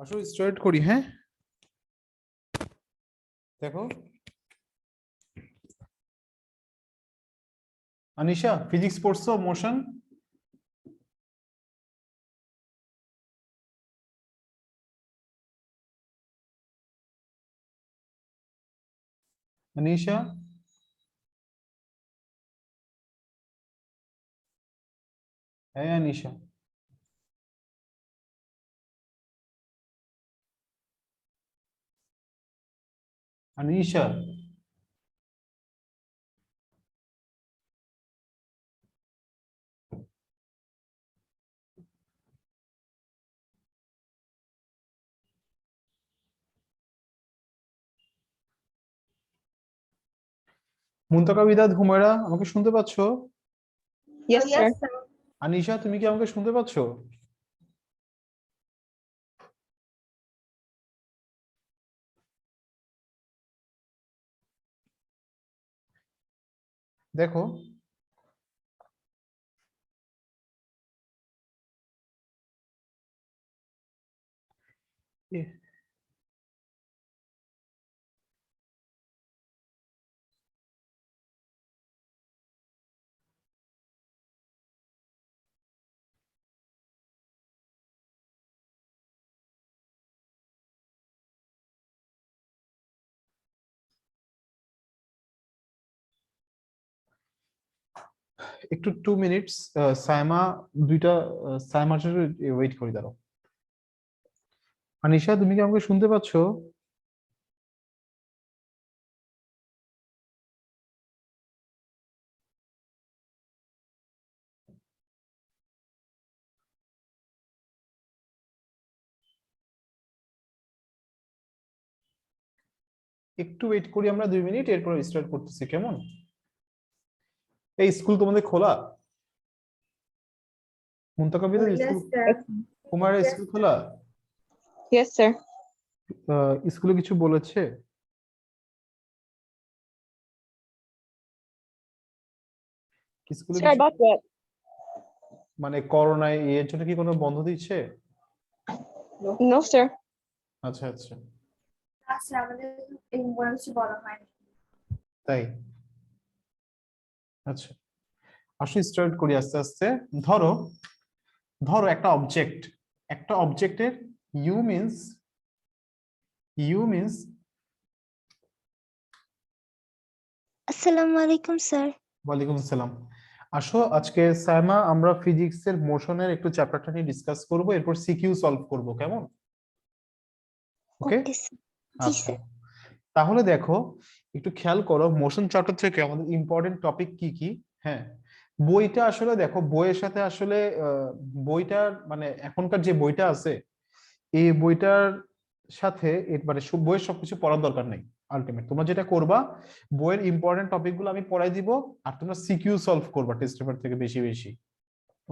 আসলে স্টার্ট করি। হ্যাঁ, দেখো আনিশা, ফিজিক্স পড়ছো? মোশন। আনিশা, হ্যাঁ আনিশা। আনিশা, মুনতাকা বিদাত হুমায়রা, আমাকে শুনতে পাচ্ছো? Yes, sir. আনিশা, তুমি কি আমাকে শুনতে পাচ্ছো? দেখো, একটু 2 মিনিটস। সাইমা, দুইটা সাইমার জন্য ওয়েট করি, দাঁড়াও। আনিশা, তুমি কি আমাকে শুনতে পাচ্ছো? একটু ওয়েট করি আমরা 2 মিনিট, এরপর স্টার্ট করতেছি, কেমন? এই স্কুল তোমাদের খোলা? মুনতাকা বিদাত স্কুল, হুমায়রা স্কুল খোলা? Yes, sir. স্কুলে কিছু বলেছে? স্কুলে Sir, কিছু about what? মানে করোনায় এর জন্য কি কোনো বন্ধ দিচ্ছে? No, sir. আচ্ছা আচ্ছা, আচ্ছা, আমাদের এই মোবাইল কিছু বলা হয়নি। তাই। আচ্ছা, আসলে স্টার্ট করি আস্তে আস্তে। ধরো, ধরো একটা অবজেক্টের ইউ মিন্স আসসালামু আলাইকুম স্যার। ওয়ালাইকুম আসসালাম। আসো, আজকে সাইমা আমরা ফিজিক্সের মোশনের একটু চ্যাপ্টারটা নিয়ে ডিসকাস করব, এরপর সিকিউ সলভ করব, কেমন? ওকে, ওকে স্যার। জি আচ্ছা। স্যার। তাহলে দেখো, একটু খেয়াল করো মোশন চ্যাপ্টার থেকে আমাদের ইম্পর্টেন্ট টপিক কি কি। হ্যাঁ, বইটা আসলে দেখো, বইয়ের সাথে আসলে বইটার মানে এখনকার যে বইটা আছে, এই বইটার সাথে মানে বইয়ের সবকিছু পড়ার দরকার নেই। আলটিমেট তোমরা যেটা করবা, বইয়ের ইম্পর্টেন্ট টপিক গুলো আমি পড়াই দিব, আর তোমরা সিকিউ সলভ করবা টেস্ট পেপার থেকে বেশি বেশি।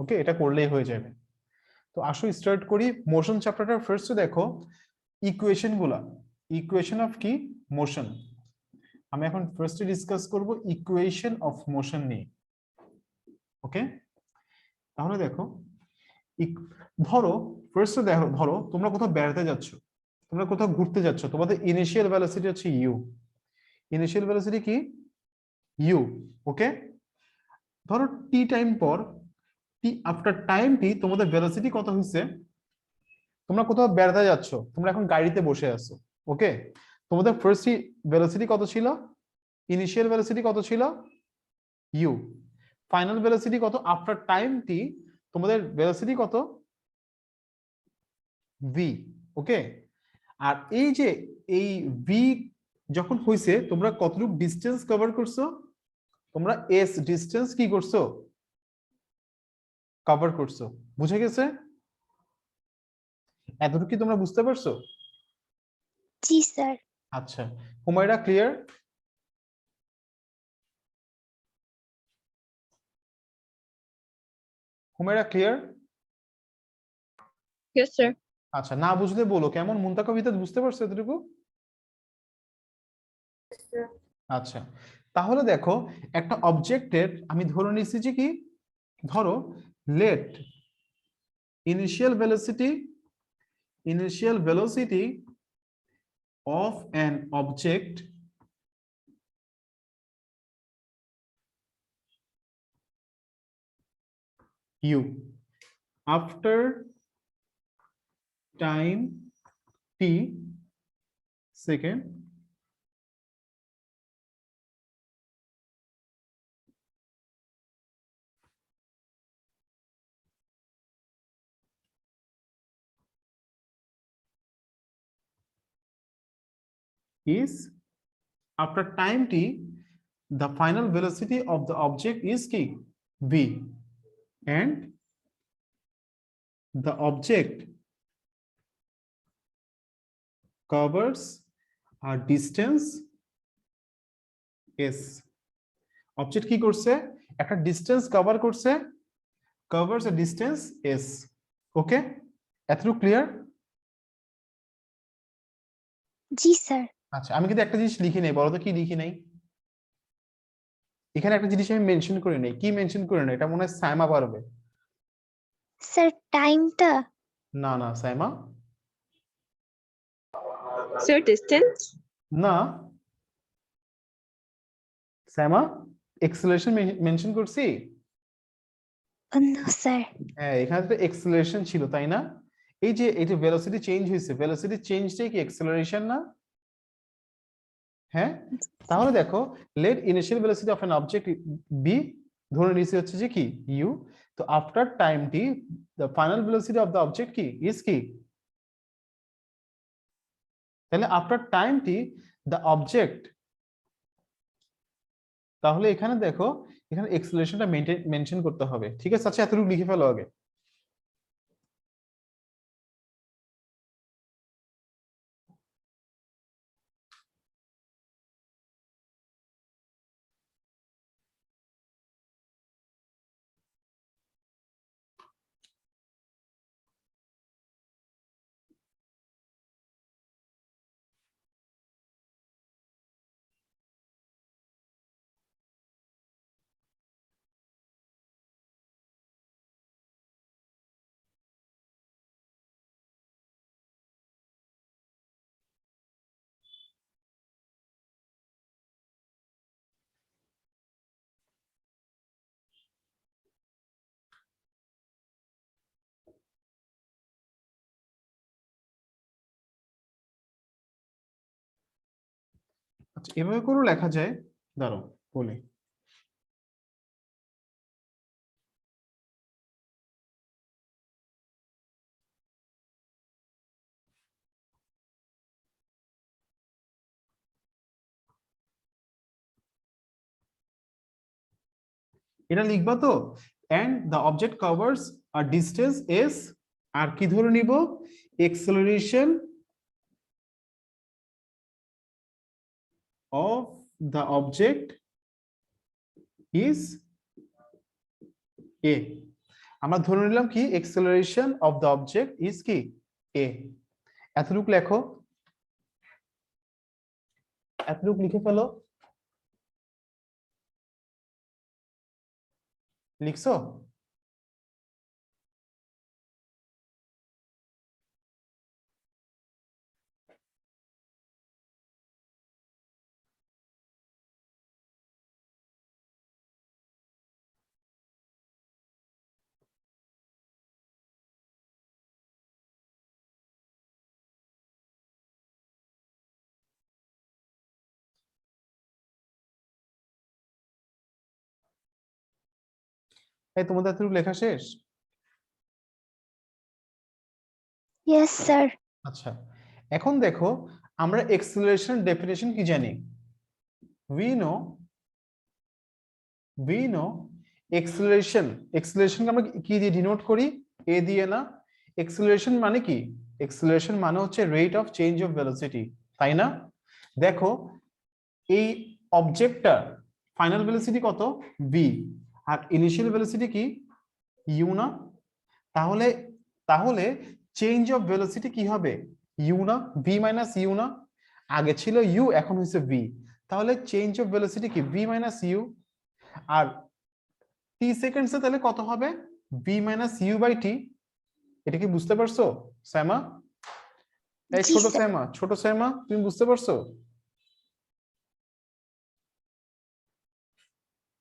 ওকে, এটা করলেই হয়ে যাবে। তো আসো স্টার্ট করি। মোশন চ্যাপ্টারটা ফার্স্টে দেখো ইকুয়েশন গুলা, ইকুয়েশন অফ কি মোশন। আমি এখন ফার্স্টে ডিসকাস করব ইকুয়েশন অফ মোশন নিয়ে। ওকে, তাহলে দেখো, ধরো ফার্স্টে দেখো, ধরো তোমরা কোথাও বেড়াতে যাচ্ছ, তোমরা কোথাও ঘুরতে যাচ্ছ, তোমাদের ইনিশিয়াল ভেলোসিটি হচ্ছে ইউ। ইনিশিয়াল ভেলোসিটি কি? ইউ। ওকে, ধরো টি টাইম পর, টি আফটার টাইম টি তোমাদের ভেলোসিটি কত হয়েছে? তোমরা কোথাও বেড়াতে যাচ্ছ, তোমরা এখন গাড়িতে বসে আছো। ওকে, তোমাদের ফার্স্ট ভেলোসিটি কত ছিল? ইনিশিয়াল ভেলোসিটি কত ছিল? ইউ। ফাইনাল ভেলোসিটি কত আফটার টাইম টি? তোমাদের ভেলোসিটি কত? ভি। ওকে, আর এই যে এই ভি যখন হইছে, তোমরা কতটুকু ডিসটেন্স কভার করছো? তোমরা এস ডিসটেন্স কি করছো? কভার করছো। বুঝে গেছে? এতটুকু কি তোমরা বুঝতে পারছো? জি স্যার। আচ্ছা, Humaira clear? Humaira clear? Yes, sir. আচ্ছা, না বুঝলে বলো, কেমন? মুনতাকা বিদাত বুঝতে পারছো এতটুকু? আচ্ছা, তাহলে দেখো, একটা অবজেক্টের আমি ধরে নিচ্ছি যে কি, ধরো let initial velocity initial velocity of an object u after time t second is after time t the final velocity of the object is k v and the object covers a distance s object কি করছে একটা distance cover করছে covers a distance s ওকে এতটুকু clear জি sir. আচ্ছা আমি কিন্তু একটা জিনিস লিখি নাই বলো তো কি লিখি নাই এখানে একটা জিনিস আমি মেনশন করে নেই কি মেনশন করে নেই এটা মনে হয় সাইমা পারবে স্যার টাইমটা না না সাইমা Sir, distance? না সাইমা এক্সেলারেশন মেনশন করছি নো স্যার। হ্যাঁ এখানে তো এক্সেলারেশন ছিল তাই না এই যে এটা ভেলোসিটি চেঞ্জ হয়েছে ভেলোসিটি চেঞ্জটাই কি এক্সেলারেশন না হ্যাঁ তাহলে দেখো let initial velocity of an object be ধরে নিয়েছি হচ্ছে যে কি ইউ তো after time t the final velocity of the object কি ইজ কি তাহলে after time t the object তাহলে এখানে দেখো এখানে এক্সেলারেশনটা মেনশন করতে হবে ঠিক আছে আচ্ছা এতটুকু লিখে ফেলো আগে আচ্ছা এভাবে করেও লেখা যায় দাঁড়াও বলি এটা লিখবা তো and the object covers a distance s আর কি ধরে নিব acceleration of the object is a আমরা ধরে নিলাম কি acceleration of the object is কি a এতটুকু লেখো এতটুকু লিখে ফেলো লিখছো এই তোমাদের এতটুকু লেখা শেষ ইয়েস স্যার। আচ্ছা এখন দেখো আমরা acceleration ডেফিনিশন কি জানি we know acceleration কে আমরা কি দিয়ে ডিনোট করি a দিয়ে না acceleration মানে কি acceleration মানে হচ্ছে rate of change of velocity তাই না দেখো এই অবজেক্টটা ফাইনাল ভেলোসিটি কত v আর ইনিশিয়াল ভেলোসিটি কি u না তাহলে তাহলে চেঞ্জ অফ ভেলোসিটি কি হবে u না v মাইনাস u না আগে ছিল u এখন হচ্ছে v তাহলে চেঞ্জ অফ ভেলোসিটি কি v মাইনাস u আর t সেকেন্ডসে তাহলে কত হবে v minus u by t এটা কি বুঝতে পারছো সাইমা এই জি ছোট স্যার। শ্যামা তুমি বুঝতে পারছো?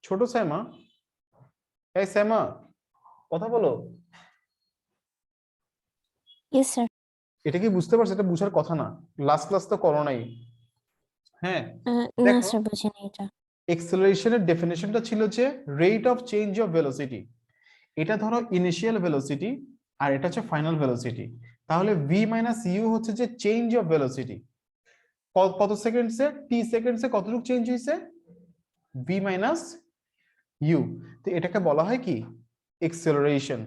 ছোট শ্যামা, এই শ্যামা কথা বলো। Yes sir. এটা কি বুঝতে পারছো? এটা বুঝার কথা না, লাস্ট ক্লাস তো করো নাই। হ্যাঁ না দেখো, স্যার বুঝিনি এটা। এক্সেলারেশনের ডেফিনেশনটা ছিল যে rate of change of velocity. এটা ধরো ইনিশিয়াল ভেলোসিটি আর এটা হচ্ছে ফাইনাল ভেলোসিটি। তাহলে ভি মাইনাস ইউ হচ্ছে যে চেঞ্জ অফ ভেলোসিটি। কত সেকেন্ডসে, টি সেকেন্ডসে কতটুকু চেঞ্জ হয়েছে? V minus u. তো এটাকে বলা হয় কি? এক্সেলারেশন।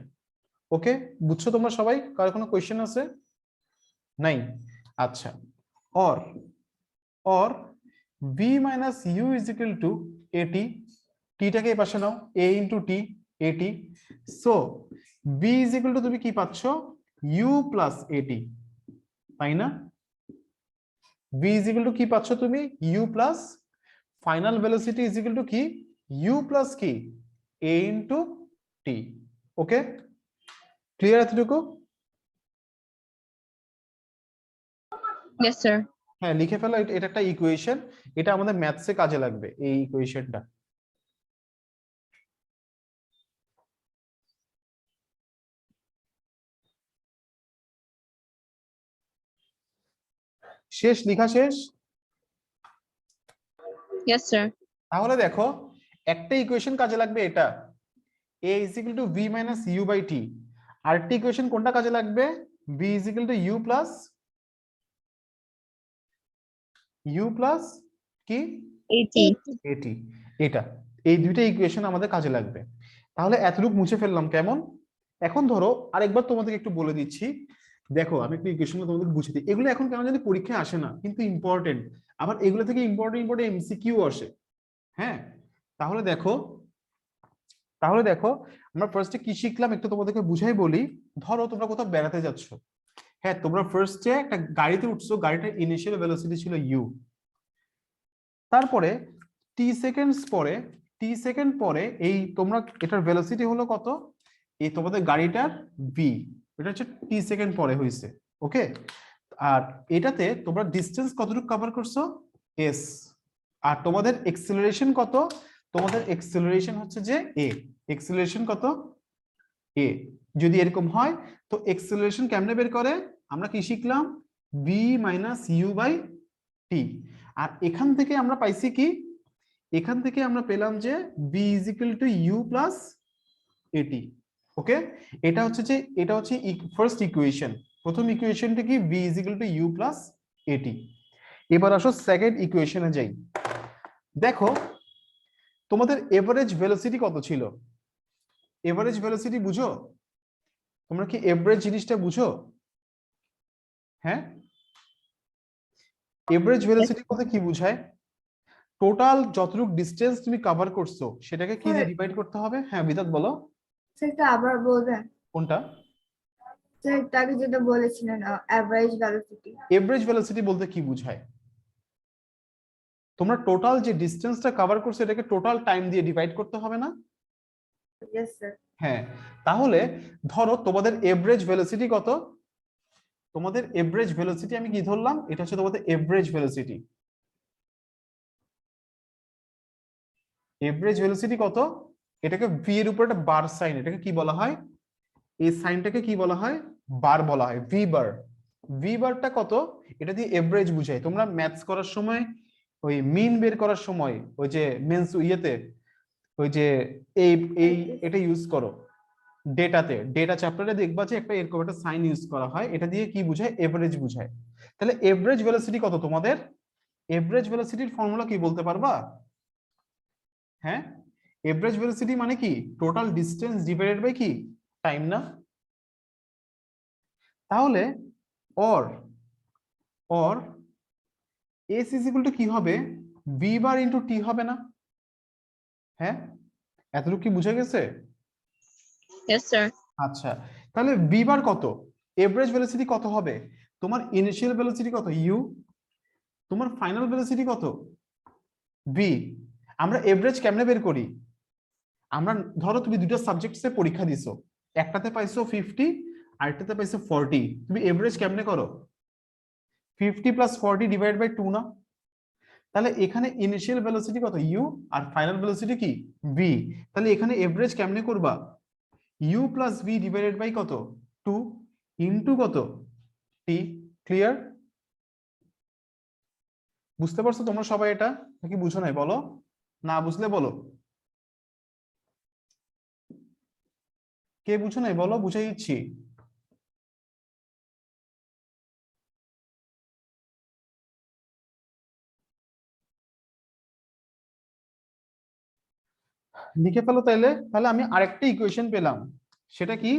ওকে, বুঝছো তোমরা সবাই? কার কোনো কোয়েশ্চেন আছে? নাই? আচ্ছা, or v minus u is equal to at, টিটাকে এই পাশে নাও, a into t, at, so v is equal to তুমি কি পাচ্ছ? u plus at, তাই না? v is equal to কি পাচ্ছ তুমি? u plus final velocity is equal to কি? u plus কি? a into t। Okay, clear এতটুকু? Yes, sir. হ্যাঁ লিখে ফেলো, এটা একটা ইকুয়েশন, এটা আমাদের ম্যাথসে কাজে লাগবে এই ইকুয়েশনটা। শেষ, লেখা শেষ? Yes, sir. তাহলে দেখো, একটা ইকুয়েশন কাজে লাগবে এটা, a is equal to v minus u by t। আরেকটা ইকুয়েশন কোনটা কাজে লাগবে? v is equal to u plus কি? AT. at। এটা, এই দুইটা ইকুয়েশন আমাদের কাজে লাগবে। তাহলে এতটুকু মুছে ফেললাম, কেমন? এখন ধরো আরেকবার তোমাদেরকে একটু বলে দিচ্ছি। দেখো আমি একটু ইকুয়েশনগুলো তোমাদের বুঝিয়ে দিই। এগুলো এখন কেমন জানি পরীক্ষায় আসে না, কিন্তু ইম্পর্টেন্ট। আবার এগুলো থেকে ইম্পর্টেন্ট এমসিকিউ আসে। হ্যাঁ, তাহলে দেখো আমরা ফার্স্টে কি শিখলাম একটু তোমাদেরকে বুঝাই বলি। ধরো তোমরা কোথাও বেড়াতে যাচ্ছ। হ্যাঁ, তোমরা ফার্স্টে একটা গাড়িতে উঠছো, গাড়িটার ইনিশিয়াল ভেলোসিটি ছিল u। তারপরে টি সেকেন্ড পরে এই তোমরা এটার ভেলোসিটি হলো কত? এই তোমাদের গাড়িটার v, এটা হচ্ছে টি সেকেন্ড পরে হয়েছে। ওকে, আর এটাতে তোমরা ডিসটেন্স কতটুকু কভার করছো? s। আর তোমাদের এক্সেলারেশন কত? তোমাদের এক্সেলারেশন হচ্ছে যে a। এক্সেলারেশন কত? a। যদি এরকম হয় তো এক্সেলারেশন কেমনে বের করে? আমরা কি শিখলাম? v মাইনাস ইউ বাই টি। আর এখান থেকে আমরা পাইছি কি? এখান থেকে আমরা পেলাম যে v is equal to you plus at. Okay, এটা হচ্ছে ফার্স্ট ইকুয়েশন। প্রথম ইকুয়েশনটা কি? v is equal to you plus at. এবার আসো সেকেন্ড ইকুয়েশনে যাই। দেখো তোমাদের এভারেজ ভেলোসিটি কত ছিল? এভারেজ ভেলোসিটি বুঝো? তোমরা কি এভারেজ জিনিসটা বুঝো? হ্যাঁ, এভারেজ ভেলোসিটি কথা কি বুঝায়? টোটাল যতটুকু ডিসটেন্স তুমি কভার করছো সেটাকে কি দিয়ে ডিভাইড করতে হবে। হ্যাঁ বিদাত বলো। সেটা আবার বলবেন? কোনটা? সেটা আগে যেটা বলেছিলেন অ্যাভারেজ ভেলোসিটি। এভারেজ ভেলোসিটি বলতে কি বুঝায়? তোমরা টোটাল যে ডিসটেন্সটা কভার করছো এটাকে টোটাল টাইম দিয়ে ডিভাইড করতে হবে না? Yes sir. হ্যাঁ, তাহলে ধরো তোমাদের এভারেজ ভেলোসিটি কত? তোমাদের এভারেজ ভেলোসিটি আমি কি ধরলাম? এটা হচ্ছে তোমাদের এভারেজ ভেলোসিটি। এভারেজ ভেলোসিটি কত? এটাকে ভি এর উপর একটা বার সাইন, এটাকে কি বলা হয়? এই সাইনটাকে কি বলা হয়? বার বলা হয়, ভি বার। ভি বারটা কত? এটা দিয়ে এভারেজ বুঝায়। তোমরা ম্যাথস করার সময় ওই মিন বের করার সময় ওই যে মেন্স ইয়েতে ওই যে এই এই এটা ইউজ করো, ডেটা চ্যাপ্টারে দেখবা যে একটা এরকম একটা সাইন ইউজ করা হয়, এটা দিয়ে কি বুঝায়? এভারেজ বুঝায়। তাহলে এভারেজ ভেলোসিটি কত তোমাদের? এভারেজ ভেলোসিটির ফর্মুলা কি বলতে পারবা? হ্যাঁ, এভারেজ ভেলোসিটি মানে কি? টোটাল ডিসটেন্স ডিভাইডেড বাই কি? টাইম না? তাহলে or s is equal to কি হবে? v বার ইনটু t হবে না? হ্যাঁ, এতটুকু কি বুঝে গেছে? Yes, sir. আচ্ছা, তাহলে v বার কত? এভারেজ ভেলোসিটি কত হবে? তোমার ইনিশিয়াল ভেলোসিটি কত? u। তোমার ফাইনাল ভেলোসিটি কত? v। আমরা এভারেজ কেমনে বের করি? আমরা ধরো তুমি দুটো সাবজেক্টসে পরীক্ষা দিছো, একটাতে পাইছো 50 আরেকটাতে পাইছো 40, তুমি এভারেজ কেমনে করো? 50 প্লাস 40 ডিভাইড বাই 2 না? তাহলে এখানে ইনিশিয়াল ভেলোসিটি কত ইউ আর ফাইনাল ভেলোসিটি কি ভি। তাহলে এখানে এভারেজ কেমনে করবা, u plus V divided by কত 2 ইনটু কত টি। ক্লিয়ার? বুঝতে পারছো তোমরা সবাই এটা নাকি বুঝো নাই বলো? না বুঝলে বলো। কে বুঝো নাই বলো, বুঝাই দিচ্ছি। লিখে ফেলো তাইলে। তাহলে আমি আরেকটা ইকুয়েশন পেলাম, সেটা কি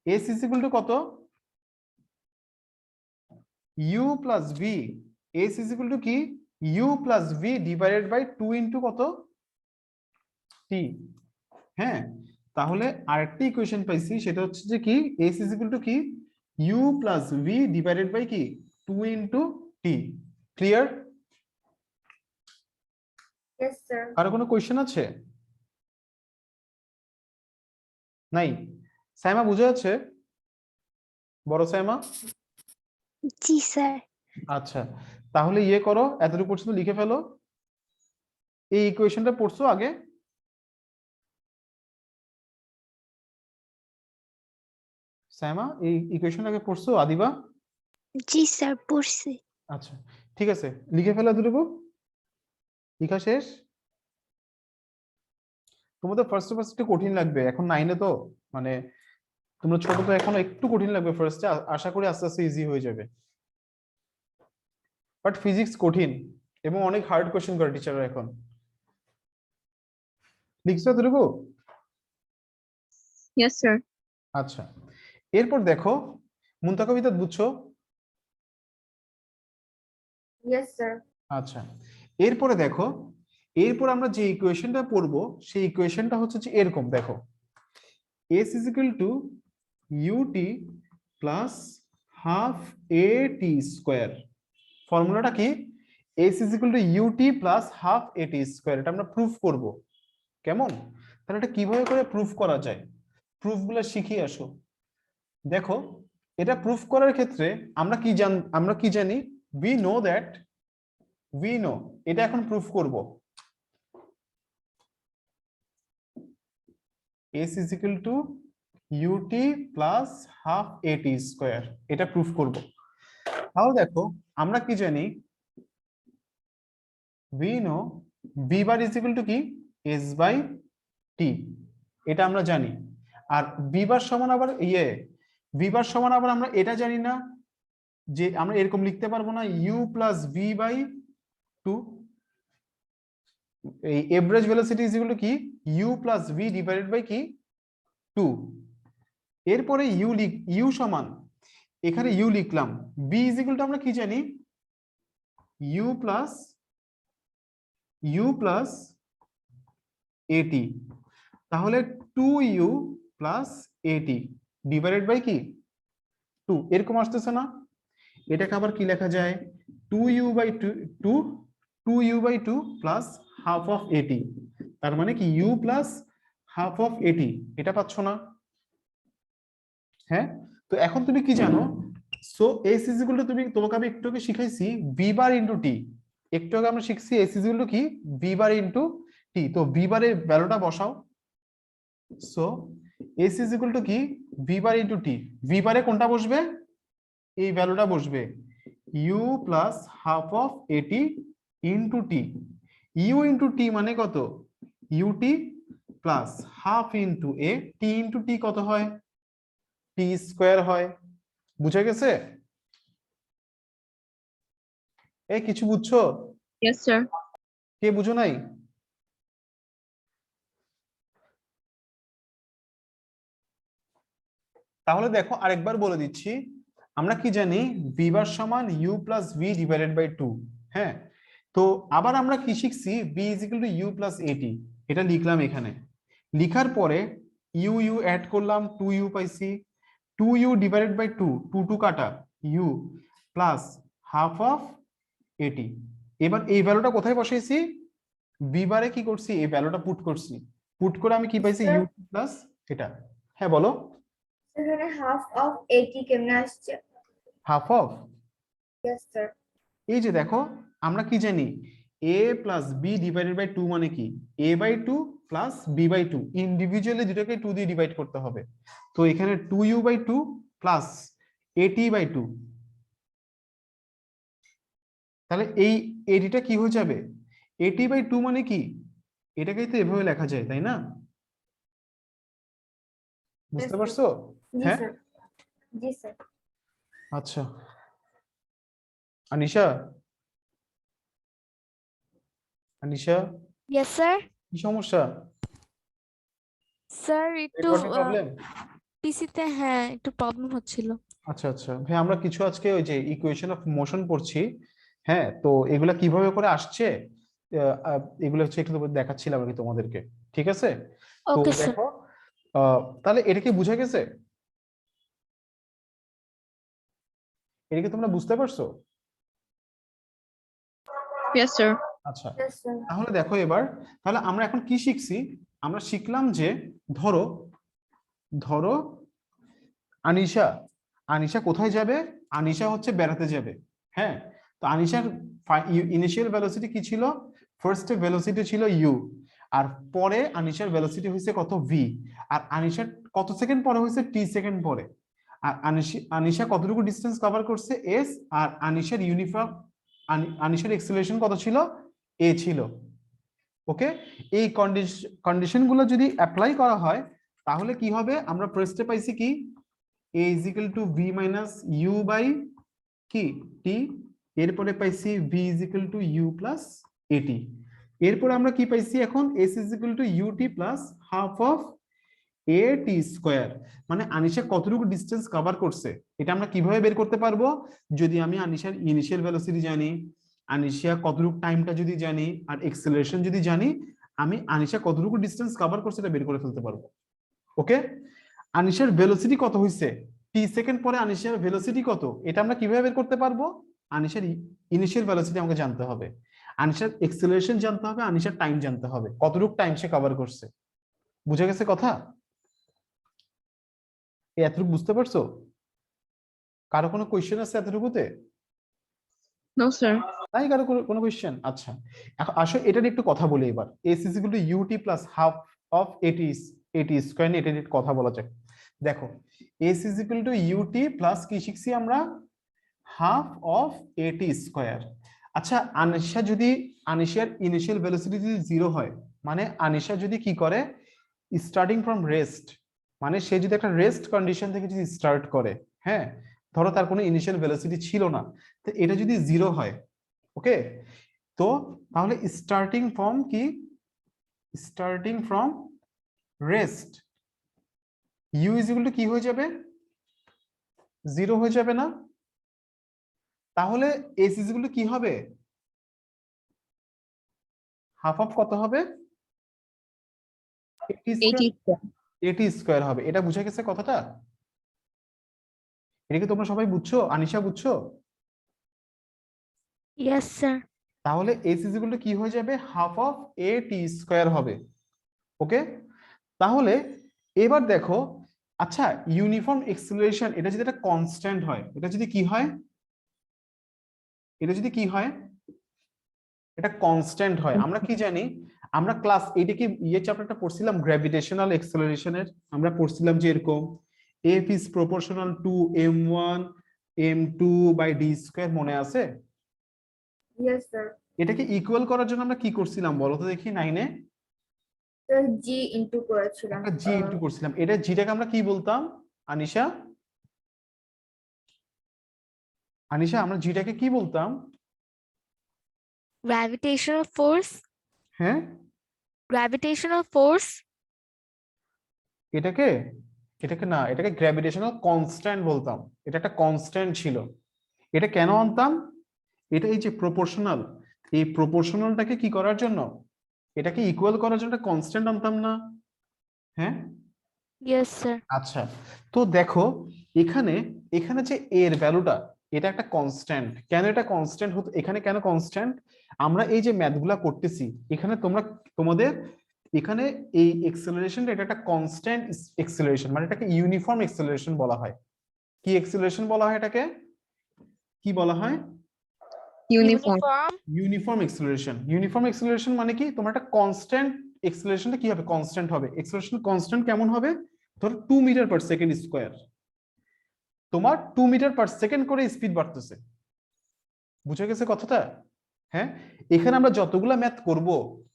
এস ইজ ইকুয়াল টু কত U plus V. S is equal to কি you plus V divided by 2 into কত টি। হ্যাঁ, তাহলে আরেকটা ইকুয়েশন পাইছি, সেটা হচ্ছে যে কি এস ইজ ইকুয়াল টু কি you plus V divided by কি 2 into t. Clear? Yes, sir. আর কোনো কোয়েশ্চেন আছে? নাই? সাইমা বুঝে যাচ্ছে? বড় সাইমা? জি স্যার। আচ্ছা, তাহলে ইয়ে করো, এতটুকু পর্যন্ত লিখে ফেলো। এই ইকুয়েশনটা পড়ছো আগে? সাইমা এই ইকুয়েশন আগে পড়ছো আদিবা? জি স্যার পড়ছি। আচ্ছা ঠিক আছে, লিখে ফেলো এতটুকু। লেখা শেষ? তোমাদের ফার্স্ট একটু কঠিন লাগবে, এখন 9-এ তো মানে তোমরা ছোট তো, এখনো একটু কঠিন লাগবে ফার্স্টে, আশা করি আস্তে আস্তে ইজি হয়ে যাবে। বাট ফিজিক্স কঠিন এবং অনেক হার্ড কোশ্চেন করে টিচাররা এখন। লিখছো এতটুকু? Yes, sir. আচ্ছা, এরপর দেখো মুনতা কবিতা বুঝছো? Yes, sir. আচ্ছা, এরপরে দেখো, এরপর আমরা যে ইকুয়েশনটা পড়বো সেই ইকুয়েশনটা হচ্ছে যে এরকম, দেখো s is equal to ut plus half at square। ফর্মুলাটা কি s is equal to ut plus half at square, এটা আমরা প্রুফ করব। কেমন? তাহলে এটা কিভাবে করে প্রুফ করা যায়, প্রুফগুলো শিখিয়ে আসো। দেখো এটা প্রুফ করার ক্ষেত্রে আমরা কি জানি, we know that, we know, এটা এখন প্রুফ করব। s is equal to ut plus half at square, এটা প্রুফ করব। তাহলে দেখো আমরা কি জানি, we know v bar is equal to কি s by t, এটা আমরা জানি। আর v bar সমান আবার v bar সমান আবার আমরা এটা জানি না যে আমরা এরকম লিখতে পারবো না u plus v by 2, এই average velocity is equal to কি u plus v divided by কি 2। এরপরে u সমান, এখানে u লিখলাম, v ইজ ইকুয়াল টু আমরা কি জানি u plus at, তাহলে 2u plus at divided by কি 2, এরকম আসতেছে না? এটাকে আবার কি লেখা যায় 2u by 2u by 2 plus half of at, তার মানে কি u plus half of at, এটা পাচ্ছ না? হ্যাঁ, তো এখন তুমি কি জানো, so s is equal to, তোমাকে আমি একটু আগে শিখাইছি v bar into t, একটু আগে আমরা শিখছি s is equal to কি v bar into t, তো v bar এর ভ্যালুটা বসাও। So s is equal to কি v bar into t, v bar এ কোনটা বসবে, এই ভ্যালুটা বসবে u plus half of at into t, u into t মানে কত ut plus half into a, t into t কত হয় t স্কয়ার হয়। বুঝে গেছে? এই কিছু বুঝছো? Yes, sir. কে বুঝো নাই? তাহলে দেখো আরেকবার বলে দিচ্ছি, আমরা কি জানি v বার সমান u plus v divided by 2। হ্যাঁ, তো আবার আমরা কি শিখছি v is equal to u plus at, এটা লিখলাম এখানে। লিখার পরে u অ্যাড করলাম 2u পাইছি, 2u ডিভাইডেড বাই 2, 2 কাটা u plus half of at। এবার এই ভ্যালুটা কোথায় বসাইছি, v বারে কি করছি এই ভ্যালুটা পুট করছি, পুট করে আমি কি পাইছি u প্লাস এটা। হ্যাঁ বলো। এখানে half of 80 কেমনে আসছে? Half of Yes, sir. এই যে দেখো আমরা কি জানি a plus b divided by 2 মানে কি a বাই 2 প্লাস b বাই 2 ইন্ডিভিজুয়ালি দুটোকে 2 দিয়ে ডিভাইড করতে হবে তো এখানে 2u by 2 plus at by 2 তাহলে এই এটিটা কি হয়ে যাবে at বাই 2 মানে কি এটাকেই তো এভাবে লেখা যায় তাই না বুঝতে Yes, পারছো Ji, হ্যাঁ sir. Ji, sir. আচ্ছা আনিশা আনিশা Yes, sir. কি সমস্যা স্যার একটু নেটওয়ার্কের প্রবলেম পিসিতে হ্যাঁ একটু প্রবলেম হচ্ছিল। আচ্ছা আচ্ছা ভাই আমরা কিছু আজকে ওই যে ইকুয়েশন অফ মোশন পড়ছি হ্যাঁ তো এগুলা কিভাবে করে আসছে এগুলো হচ্ছে একটু দেখাচ্ছিলাম আর কি তোমাদেরকে ঠিক আছে তো ওকে স্যার। দেখো তাহলে এটা কি বুঝা গেছে এটা কি তোমরা বুঝতে পারছো Yes, sir. আচ্ছা Yes, sir. তাহলে দেখো এবার তাহলে আমরা এখন কি শিখছি আমরা শিখলাম যে ধরো ধরো আনিশা আনিশা কোথায় যাবে আনিশা হচ্ছে বেড়াতে যাবে হ্যাঁ তো আনিশার ইনিশিয়াল ভেলোসিটি কি ছিল ফার্স্টে ভেলোসিটি ছিল ইউ আর পরে আনিশার ভেলোসিটি হয়েছে কত ভি আর আনিশার কত সেকেন্ড পরে হয়েছে টি সেকেন্ড পরে আর আনিশা কতটুকু ডিসটেন্স কভার করছে এস আর আনিশার ইউনিফর্ম আনিশার এক্সেলারেশন কত ছিল এ ছিল ওকে এই কন্ডিশন গুলো যদি অ্যাপ্লাই করা হয় তাহলে কি হবে আমরা ফার্স্টে পাইছি কি a is equal to v minus u by কি t এরপরে পাইছি v is equal to u plus at এরপর আমরা কি পাইছি এখন s is equal to ut plus half of at square মানে আনিশা কতটুকু ডিসটেন্স কভার করছে এটা আমরা কিভাবে বের করতে পারবো যদি আমি আনিশার ইনিশিয়াল ভেলোসিটি জানি আনিশা কতটুকু টাইমটা যদি জানি আর এক্সেলারেশন যদি জানি আমি আনিশা কতটুকু ডিসটেন্স কভার করছে এটা বের করে ফেলতে পারবো ওকে আনিশার ভেলোসিটি কত হইছে টি সেকেন্ড পরে আনিশার ভেলোসিটি কত এটা আমরা কিভাবে বের করতে পারবো আনিশার ইনিশিয়াল ভেলোসিটি আমাকে জানতে হবে আনিশার এক্সেলারেশন জানতে হবে আনিশার টাইম জানতে হবে কতটুকু টাইম সে কভার করছে বুঝা গেছে কথা এতটুকু বুঝতে পারছো কারো কোনো কোয়েশ্চেন আছে এতটুকুতে No, sir. তাই কারো কোনো কোয়েশ্চেন আচ্ছা এখন আসো এটা নিয়ে একটু কথা বলি এবার s is equal to ut plus half of at square নিয়ে এটা নিয়ে কথা বলা যাক দেখো s is equal to ut plus কি শিখছি আমরা হাফ অফ at স্কয়ার আচ্ছা আনিশার ইনিশিয়াল ভেলোসিটি যদি 0 হয় মানে আনিশা যদি কি করে স্টার্টিং ফ্রম রেস্ট মানে সে যদি একটা রেস্ট কন্ডিশন থেকে যদি স্টার্ট করে হ্যাঁ ধরো তার কোনো ইনিশিয়াল ভেলোসিটি ছিল না তো এটা যদি 0 হয় ওকে তো তাহলে starting from rest u is equal to কি হয়ে যাবে 0 হয়ে যাবে না তাহলে s ইজ ইকুয়াল টু কি হবে হাফ অফ কত হবে 80 স্কয়ার হবে এটা বুঝা গেছে কথাটা এটা কি তোমরা সবাই বুঝছো আনিশা বুঝছো ইয়েস স্যার। তাহলে s ইজ ইকুয়াল টু কি হয়ে যাবে হাফ অফ at স্কয়ার হবে ওকে তাহলে এবার দেখো আচ্ছা ইউনিফর্ম এক্সেলারেশন এটা যদি একটা কনস্ট্যান্ট হয় এটা যদি কি হয় এটা কনস্ট্যান্ট হয় আমরা কি জানি আমরা ক্লাস 8 এ কি চ্যাপ্টারটা পড়ছিলাম গ্র্যাভিটেশনাল এক্সেলারেশনের আমরা পড়ছিলাম যে এরকম f is proportional to m1 m2 by d square মনে আছে Yes, sir. এটাকে ইকুয়াল করার জন্য আমরা কি করছিলাম বলো তো দেখি 9 এ Sir, G into করেছিলাম। একটা জি ইনটু করছিলাম এটা জিটাকে আমরা কি বলতাম আনিশা আমরা জিটাকে কি বলতাম গ্র্যাভিটেশনাল ফোর্স। হ্যাঁ গ্র্যাভিটেশনাল ফোর্স। এটাকে না এটাকে গ্র্যাভিটেশনাল কনস্ট্যান্ট বলতাম এটা একটা কনস্ট্যান্ট ছিল এটা কেন আনতাম এটা এই যে প্রপোর্শনাল এই প্রপোর্শনালটাকে কি করার জন্য এটাকে ইকুয়াল করার জন্য একটা কনস্ট্যান্ট আনতাম না হ্যাঁ ইয়েস স্যার। আচ্ছা তো দেখো এখানে যে এর ভ্যালুটা এটা একটা কনস্ট্যান্ট কেন এটা কনস্ট্যান্ট হতো এখানে কেন কনস্ট্যান্ট আমরা এই যে ম্যাথগুলা করতেছি এখানে তোমাদের এখানে এই এক্সেলারেশনটা এটা একটা কনস্ট্যান্ট এক্সেলারেশন মানে এটাকে ইউনিফর্ম এক্সেলারেশন বলা হয় কি এক্সেলারেশন বলা হয় এটাকে কি বলা হয়? Uniform. Uniform acceleration. Uniform acceleration মানে কি? তোমার একটা কনস্ট্যান্ট এক্সেলারেশনটা কি হবে? কনস্ট্যান্ট হবে। এক্সেলারেশন কনস্ট্যান্ট কেমন হবে? ধরো 2 মিটার পার সেকেন্ড স্কয়ার, তোমার 2 মিটার পার সেকেন্ড করে স্পিড বাড়তেছে। বুঝে গেছে কথাটা? হ্যাঁ, এখানে আমরা যতগুলা ম্যাথ করব,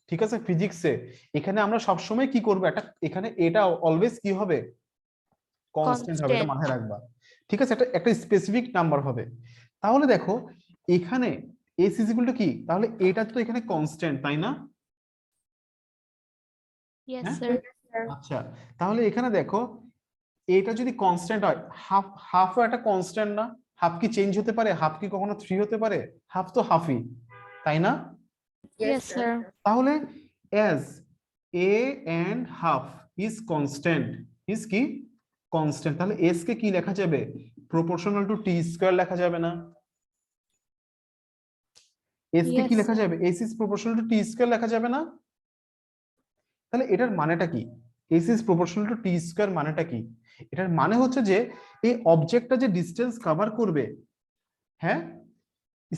ঠিক আছে, ফিজিক্সে, এখানে আমরা সবসময় কি করব, একটা এখানে এটা অলওয়েজ কি হবে? কনস্ট্যান্ট হবে, এটা মাথায় রাখবা। ঠিক আছে, এটা একটা স্পেসিফিক নাম্বার হবে। তাহলে দেখো এখানে s ইজ ইকুয়াল টু কি? তাহলে এটা তো এখানে কনস্ট্যান্ট, তাই না? Yes, হ্যাঁ? sir. আচ্ছা, তাহলে এখানে দেখো এটা যদি কনস্ট্যান্ট হয়, হাফও একটা কনস্ট্যান্ট না? হাফ কি চেঞ্জ হতে পারে? হাফ কি কখনো 3 হতে পারে? হাফ তো হাফই, তাই না? Yes, sir. তাহলে as a and half is constant, is কি কনস্ট্যান্ট, তাহলে s কে কি লেখা যাবে? প্রপোর্শনাল টু t স্কয়ার লেখা যাবে না? s কে Yes, কি লেখা sir. যাবে? s is proportional to t square লেখা যাবে না? তাহলে এটার মানেটা কি? s is proportional to t square মানেটা কি? এটার মানে হচ্ছে যে এই অবজেক্টটা যে ডিসটেন্স কভার করবে, হ্যাঁ,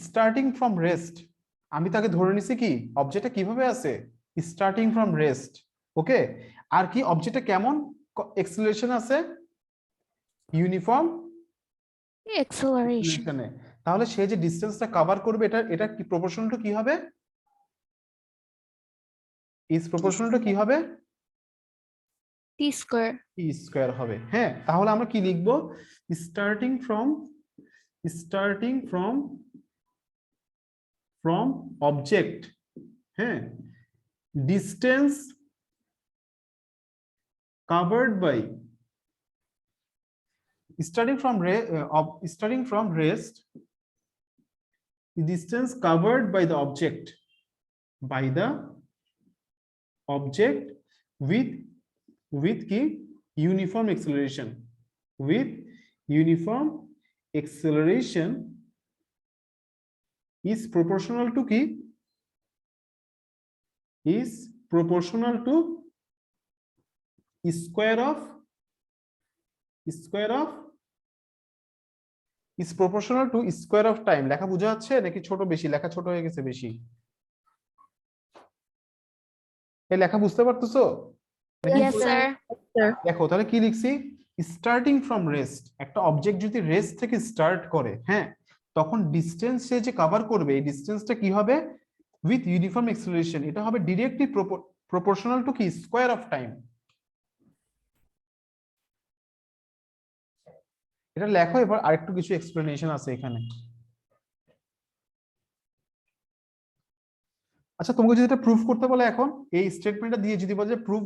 স্টার্টিং ফ্রম রেস্ট, আমি তাকে ধরে নিছি কি অবজেক্টটা কিভাবে আছে? Starting from rest. ওকে, আর কি অবজেক্টটা কেমন এক্সেলারেশন আছে? Uniform Acceleration. এক্সেলারেশনে। তাহলে সে যে ডিসটেন্সটা কভার করবে, এটা কি প্রপোর্শনাল টু কি হবে? ইজ প্রপোর্শনাল টু কি হবে? T square. টি স্কয়ার হবে। হ্যাঁ, তাহলে আমরা কি লিখবো? স্টার্টিং ফ্রম অবজেক্ট, হ্যাঁ, distance covered by starting from rest, distance covered by the object with কি uniform acceleration, with uniform acceleration is proportional to কি? is proportional to square of is proportional to square of time। লেখা বোঝা যাচ্ছে নাকি ছোট বেশি? লেখা ছোট হয়ে গেছে বেশি? এই লেখা বুঝতে পারতেছো? Yes, sir. দেখো তাহলে কি লিখছি? স্টার্টিং ফ্রম রেস্ট, একটা অবজেক্ট যদি রেস্ট থেকে স্টার্ট করে, হ্যাঁ, তখন ডিসটেন্স সে যে কভার করবে, এই ডিসটেন্সটা কি হবে? উইথ ইউনিফর্ম এক্সেলারেশন, এটা হবে ডিরেক্টলি প্রপোর্শনাল টু কি? Square of time. এটা লেখো। এবার আরেকটু কিছু এক্সপ্লেনেশন আছে এখানে। আচ্ছা, তোমাকে যদি এটা প্রুফ করতে বলে, এখন এই স্টেটমেন্টটা দিয়ে যদি বলে যে প্রুফ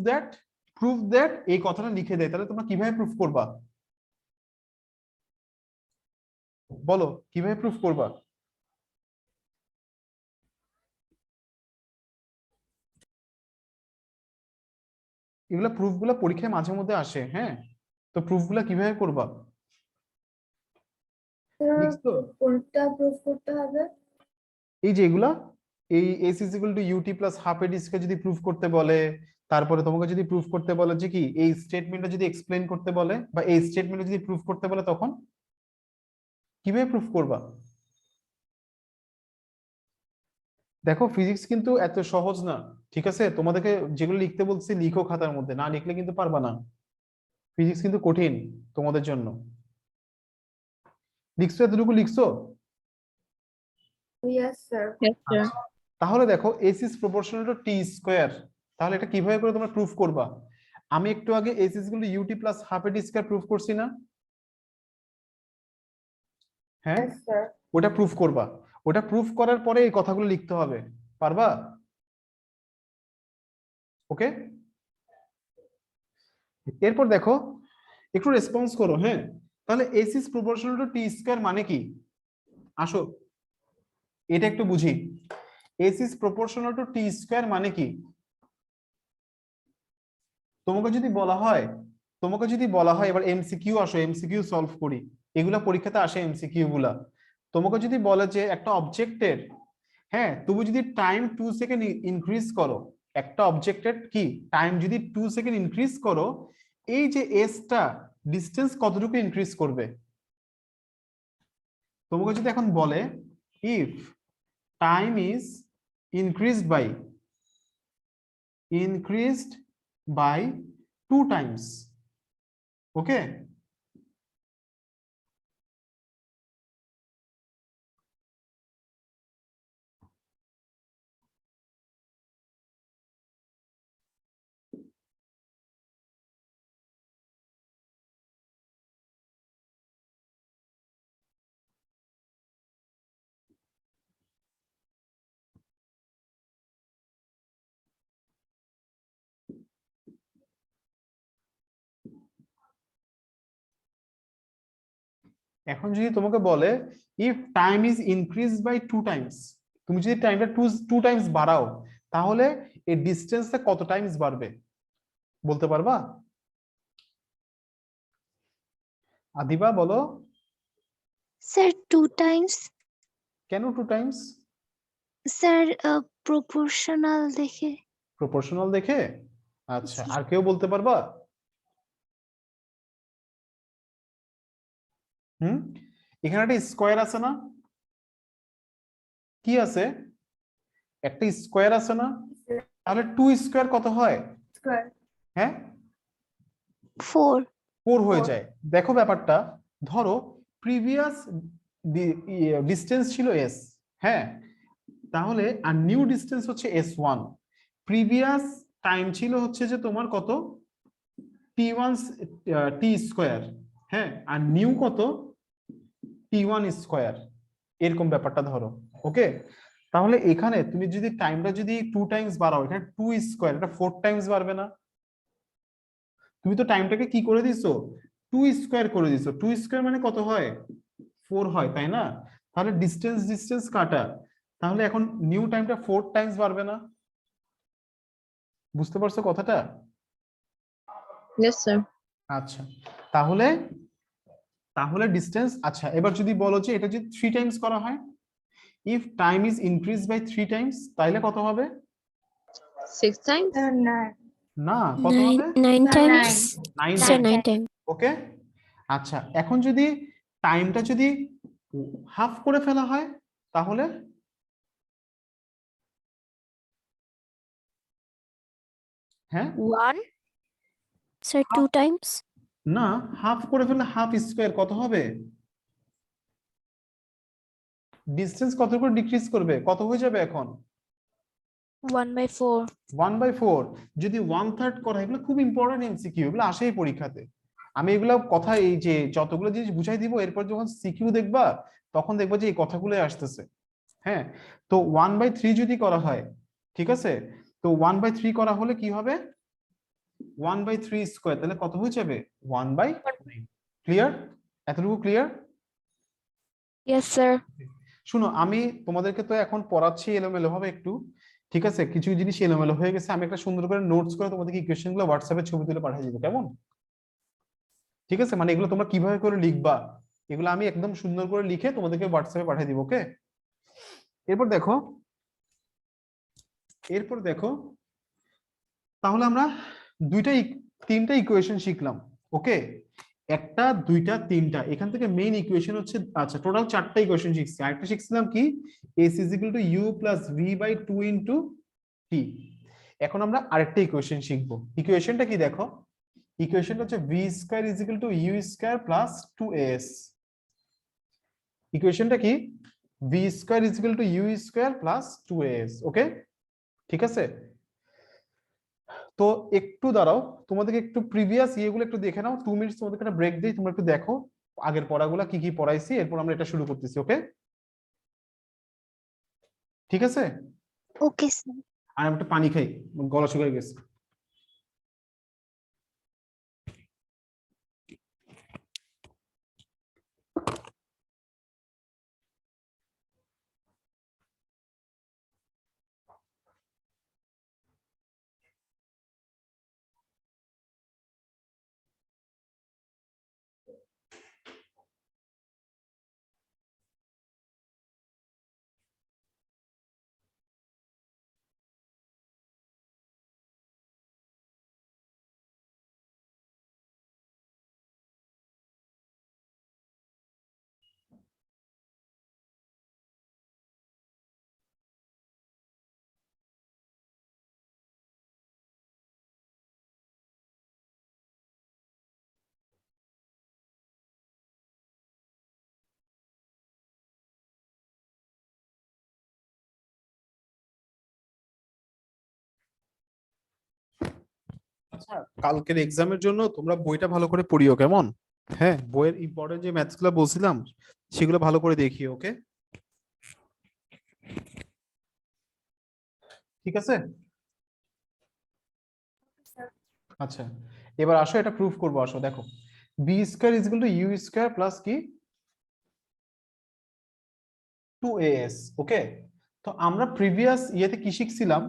দ্যাট এই কথাটা লিখে দেয়, তাহলে তোমরা কিভাবে প্রুফ করবা? বলো কিভাবে প্রুফ করবা? এগুলা প্রুফগুলা পরীক্ষায় মাঝে মধ্যে আসে, হ্যাঁ, তো প্রুফগুলা কিভাবে করবা? লিখছো? কোনটা প্রুফ করতে হবে? এই যে এগুলা, এই s is equal to ut plus half a d square যদি প্রুফ করতে বলে, তারপরে তোমাকে যদি প্রুফ করতে বলে যে কি এই স্টেটমেন্টটা যদি এক্সপ্লেইন করতে বলে, বা এই স্টেটমেন্টটা যদি প্রুফ করতে বলে, তখন কিভাবে প্রুফ করবা? দেখো ফিজিক্স কিন্তু এত সহজ না, ঠিক আছে? তোমাদেরকে যেগুলো লিখতে বলছি লিখো খাতার মধ্যে, না লিখলে কিন্তু পারবা না। ফিজিক্স কিন্তু কঠিন তোমাদের জন্য। লিখছো? এতটুকু লিখছো? Yes, sir. Yes, sir. তাহলে দেখো s is proportional to t square, তাহলে এটা কিভাবে করে তোমরা প্রুফ করবা? আমি একটু আগে s is equal to ut plus half a d square proof করছি না? হ্যাঁ, Yes, sir. ওটা প্রুফ করবা। ওটা প্রুফ করার পরে এই কথাগুলো লিখতে হবে, পারবা? ওকে, এরপর দেখো একটু রেসপন্স করো। হ্যাঁ, তাহলে s is proportional to t square মানে কি? আসো এটা একটু বুঝি। s is proportional to t square মানে কি? তোমাকে যদি বলা হয় এবার এমসিকিউ, আসো এমসিকিউ সলভ করি, এগুলা পরীক্ষাতে আসে এমসিকিউ গুলা। তোমাকে যদি বলে যে একটা অবজেক্টের, হ্যাঁ, তুমি যদি টাইম 2 সেকেন্ড ইনক্রিজ করো, একটা অবজেক্টের কি টাইম যদি 2 সেকেন্ড ইনক্রিজ করো, এই যে এসটা ডিসটেন্স কতটুকু ইনক্রিজ করবে? তোমাকে যদি এখন বলে if time is increased by 2 times, okay, এখন যদি তোমাকে বলে if time is increase by 2 times, তুমি যদি টাইমটা টু টাইমস বাড়াও তাহলে এই ডিসটেন্সটা কত টাইমস বাড়বে বলতে পারবা? আদিবা বলো। Sir 2 Times. কেন 2 টাইমস? স্যার প্রপোর্শনাল দেখে। প্রপোর্শনাল দেখে? আচ্ছা, আর কেউ বলতে পারবা? এখানে একটা স্কোয়ার আছে না? কি আছে? একটা স্কোয়ার আছে না? তাহলে 2 স্কোয়ার কত হয়? স্কোয়ার হ্যাঁ, 4। 4 হয়ে 4 যায়। দেখো ব্যাপারটা, ধরো প্রিভিয়াস ডিসটেন্স ছিল s, হ্যাঁ, তাহলে আর নিউ ডিসটেন্স হচ্ছে s1। প্রিভিয়াস টাইম ছিল হচ্ছে যে তোমার কত, t1 t স্কয়ার, হ্যাঁ, আর নিউ কত, t1 স্কয়ার, এরকম ব্যাপারটা ধরো, ওকে। তাহলে এখানে তুমি যদি টাইমটা যদি 2 টাইমস বাড়াও, এখানে 2 স্কয়ার, এটা 4 টাইমস বাড়বে না? তুমি তো টাইমটাকে কি করে দিছো, 2 স্কয়ার করে দিছো। 2 স্কয়ার মানে কত হয়, 4 হয়, তাই না? তাহলে ডিসটেন্স কাটা, তাহলে এখন নিউ টাইমটা 4 টাইমস বাড়বে না? বুঝতে পারছো কথাটা? Yes, sir. আচ্ছা, তাহলে তাহলে ডিসটেন্স, আচ্ছা এবার যদি বলো যে এটা যদি 3 টাইমস করা হয়, if time is increase by 3 times, তাহলে কত হবে? 6 times? না না, কত হবে? 9 না, times. 9 sir times, 9 time. Okay. আচ্ছা, এখন যদি টাইমটা যদি হাফ করে ফেলা হয় তাহলে? হ্যাঁ, 1. Sir 2 Times. না, হাফ করে ফেললে হাফ স্কয়ার কত হবে? ডিসটেন্স কত করে ডিক্রিজ করবে, কত হয়ে যাবে এখন? 1/4. 1/4। যদি 1/3 করা হয়, এগুলো খুব ইম্পর্টেন্ট এমসিকিউ, এগুলো আসেই পরীক্ষাতে। আমি এগুলো কথা, এই যে যতগুলো জিনিস বুঝাই দিব, এরপর যখন সিকিউ দেখবা তখন দেখবা যে এই কথাগুলো আসতেছে, হ্যাঁ। তো 1/3 যদি করা হয়, ঠিক আছে, তো 1/3 করা হলে কি হবে, 1/3 স্কয়ার, তাহলে কত হয়ে যাবে, 1/9। ক্লিয়ার? এতটুকু ক্লিয়ার? Yes, sir. শুনো, আমি তোমাদেরকে তো এখন পড়াচ্ছি এলোমেলো ভাবে একটু, ঠিক আছে, কিছু জিনিস এলোমেলো হয়ে গেছে, আমি একটা সুন্দর করে নোটস করে তোমাদেরকে ইকুয়েশন গুলো হোয়াটসঅ্যাপে ছবি তুলে পাঠিয়ে দিব, কেমন? ঠিক আছে, মানে এগুলো তোমরা কিভাবে করে লিখবা, এগুলো আমি একদম সুন্দর করে লিখে তোমাদেরকে হোয়াটসঅ্যাপে পাঠিয়ে দিব, ওকে। এরপর দেখো, এরপর দেখো, তাহলে আমরা তিনটা ইকুয়েশন শিখলাম, ওকে। একটা, দুইটা, তিনটা, এখান থেকে মেইন ইকুয়েশন হচ্ছে, আচ্ছা টোটাল 4টা ইকুয়েশন শিখছি। আরেকটা শিখছিলাম কি, s = u + v/2 * t। এখন আমরা আরেকটা ইকুয়েশন শিখবো। ইকুয়েশনটা কি দেখো, ইকুয়েশনটা হচ্ছে v² = u² + 2as। ইকুয়েশনটা কি, v² = u² + 2as, ওকে, ঠিক আছে। তো একটু দাঁড়াও, তোমাদেরকে একটু প্রিভিয়াস ইয়েগুলো একটু দেখে নাও, 2 মিনিটস তোমাদেরকে একটা ব্রেক দিই, তোমরা একটু দেখো আগের পড়াগুলো কি কি পড়াইছি, এরপর আমরা এটা শুরু করতেছি, ওকে, ঠিক আছে। Okay sir. আর আমি একটু পানি খাই, গলা শুকিয়ে গেছে। আচ্ছা, কালকের এক্সামের জন্য তোমরা বইটা ভালো করে পড়িও, কেমন? হ্যাঁ, বইয়ের ইম্পর্টেন্ট যে ম্যাথস গুলো বলছিলাম সেগুলো ভালো করে দেখিও, ওকে? ঠিক আছে। আচ্ছা, এবার আসো এটা প্রুফ করবো। আসো দেখো, v square is equal to u square plus কি 2as। ওকে, তো আমরা প্রিভিয়াস ইয়েতে কি শিখছিলাম?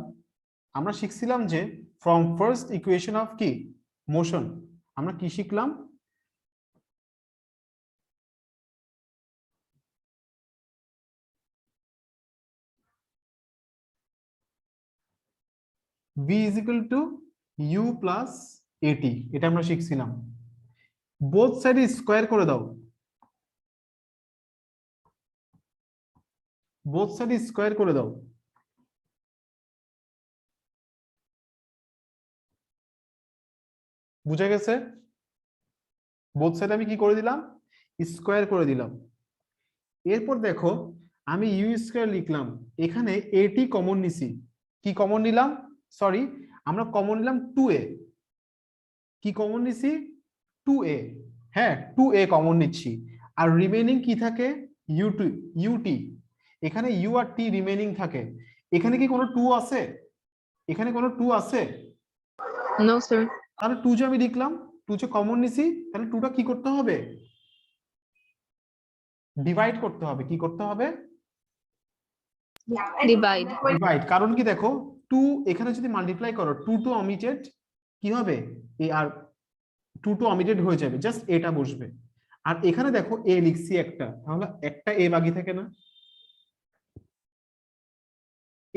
আমরা শিখছিলাম যে ফ্রম ফার্স্ট ইকুয়েশন অফ কি মোশন আমরা কি শিখলাম? v is equal to u plus at, এটা আমরা শিখছিলাম। বোথ সাইডে স্কয়ার করে দাও, বোথ সাইডে স্কয়ার করে দাও। বুঝা গেছে? বোথ সাইড আমি কি করে দিলাম? স্কয়ার করে দিলাম। এরপর দেখো, আমি ইউ স্কয়ার লিখলাম, এখানে এটি কমন নিছি। কি কমন নিলাম? সরি, আমরা কমন নিলাম 2a। কি কমন নিছি? 2a। হ্যাঁ, 2a কমন নিচ্ছি। আর রিমেইনিং কি থাকে? ut। এখানে u আর t রিমেইনিং থাকে। এখানে কি কোনো 2 আছে? এখানে কোনো 2 আছে? No, sir. তাহলে 2 যে আমি লিখলাম, 2 যে কমন নিছি, তাহলে 2টা কি করতে হবে? ডিভাইড করতে হবে। কি করতে হবে? Divide. ডিভাইড। কারণ কি দেখো, 2 এখানে যদি মাল্টিপ্লাই করো, 2 টু অমিটেড কি হবে? এ আর 2 টু অমিটেড হয়ে যাবে, জাস্ট এটা বসবে। আর এখানে দেখো এ লিখছি একটা, তাহলে একটা এ বাকি থাকে না?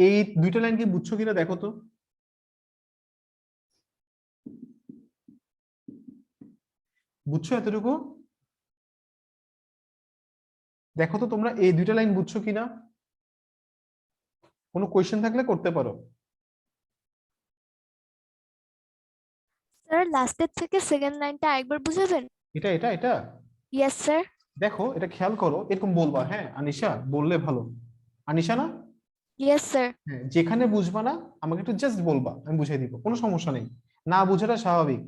এই দুইটা লাইন কি বুঝছো কিনা দেখো তো। বুঝছো এতটুকু? দেখো তো তোমরা এই দুইটা লাইন বুঝছো কিনা। কোনো কোয়েশ্চেন থাকলে করতে পারো। স্যার লাস্টের থেকে সেকেন্ড লাইনটা আরেকবার বুঝাবেন? এটা এটা এটা ইয়েস স্যার। দেখো, এটা খেয়াল করো, এরকম বলবা। হ্যাঁ আনিশা, বললে ভালো। আনিশা না? Yes sir. হ্যাঁ, যেখানে বুঝবা না আমাকে একটু জাস্ট বলবা, আমি বুঝিয়ে দিব, কোনো সমস্যা নেই। না বুঝাটা স্বাভাবিক।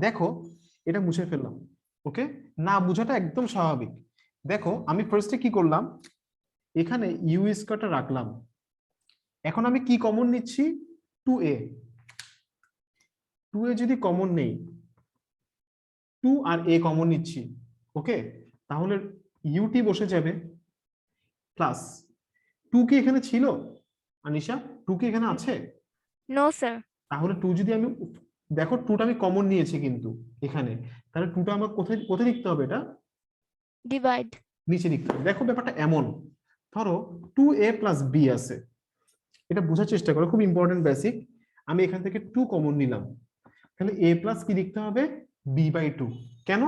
দেখো, এটা মুছে ফেললাম। ওকে, না বুঝাটা একদম স্বাভাবিক। দেখো, আমি ফার্স্টে কি করলাম, এখানে ইউ স্কয়ারটা রাখলাম। এখন আমি কি কমন নিচ্ছি? 2a। 2a যদি কমন নেই, 2 আর a কমন নিচ্ছি। ওকে, তাহলে ইউটি বসে যাবে প্লাস 2 কি এখানে ছিল? আনিশা, 2 কি এখানে আছে? No sir. তাহলে 2 যদি আমি, দেখো 2টা আমি কমন নিয়েছি কিন্তু এখানে, তাহলে 2টা আমার কোথায় কোথায় লিখতে হবে? এটা ডিভাইড। নিচে লিখতে হবে। দেখো ব্যাপারটা এমন, ধরো 2a প্লাস b আছে, এটা বোঝার চেষ্টা করো, খুব ইম্পর্টেন্ট বেসিক। আমি এখান থেকে 2 কমন নিলাম, তাহলে a প্লাস কি লিখতে হবে? b/2। কেন?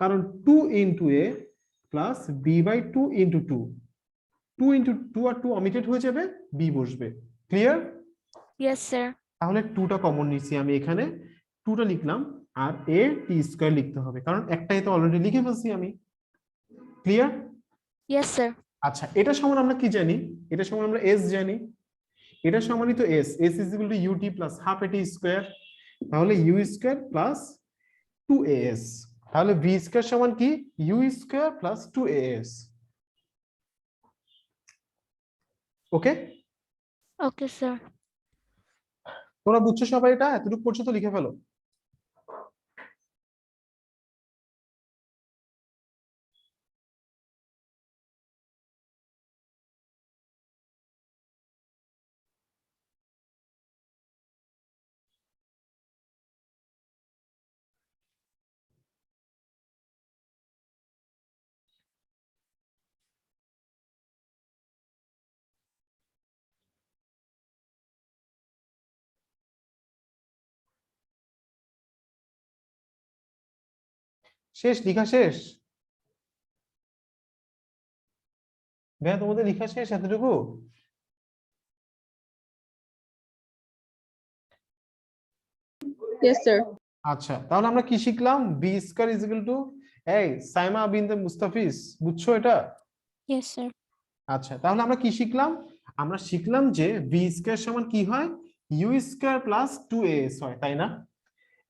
কারণ 2 into a plus b/2 into 2, 2 into 2 আর 2 অমিটেড হয়ে যাবে, b বসবে। ক্লিয়ার? Yes sir. তাহলে 2টা কমন নিচ্ছি আমি এখানে, 2টা লিখলাম। আর a t স্কয়ার লিখতে হবে, কারণ একটাই তো অলরেডি লিখে ফেলছি আমি। ক্লিয়ার? Yes sir. আচ্ছা, এটা সমান আমরা কি জানি? এটা সমান আমরা s জানি। এটা সমানই তো s is equal two ut plus half at square. তাহলে u স্কয়ার প্লাস 2as। তাহলে v স্কয়ার সমান কি? u square plus 2as। ওকে, ওকে স্যার। তোমরা বুঝছো সবাই? এটা এতটুকু পর্যন্ত লিখে ফেলো। শেষ? লিখা শেষ? ভাইয়া, তোমাদের লিখা শেষ এতটুকু? Yes, sir. আচ্ছা, তাহলে আমরা কি শিখলাম? B square is equal to, এই সাইমা বিন দ্য মুস্তাফিজ, বুঝছো এটা? Yes sir. আচ্ছা, তাহলে আমরা কি শিখলাম? আমরা শিখলাম যে বি স্কয়ার সমান কি হয়? ইউ স্কয়ার প্লাস 2as হয়, তাই না?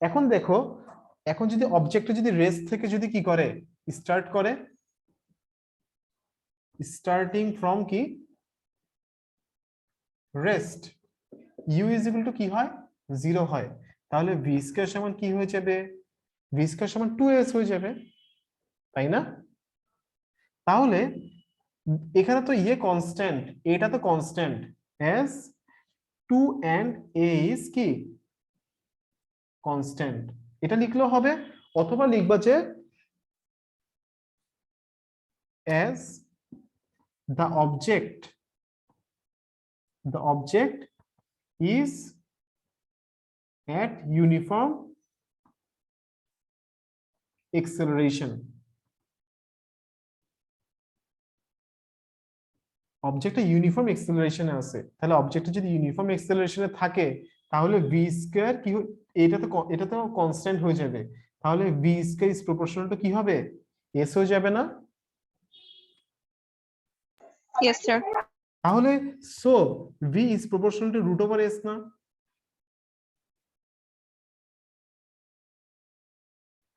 এখন দেখো, এখন যদি অবজেক্টটা যদি রেস্ট থেকে যদি কি করে, স্টার্ট করে, স্টার্টিং ফ্রম কি rest, u is equal to কি হয় 0 হয়, তাহলে ভি স্কয়ার সমান কি হয়ে যাবে, ভি স্কয়ার সমান 2s হয়ে যাবে, তাই না? তাহলে এখানে তো ইয়ে কনস্ট্যান্ট, এটা তো constant, S 2 and a is কি কনস্ট্যান্ট, এটা লিখলেও হবে, অথবা লিখবা যে as the object is at uniform acceleration, অবজেক্টটা ইউনিফর্ম এক্সেলারেশনে আছে, তাহলে অবজেক্টটা যদি ইউনিফর্ম এক্সেলারেশনে থাকে তাহলে ভি স্কয়ার কি এটা তো কনস্ট্যান্ট হয়ে যাবে, তাহলে v square is proportional to কি হবে এস হয়ে যাবে না? Yes, sir. তাহলে so v is proportional to root over s না?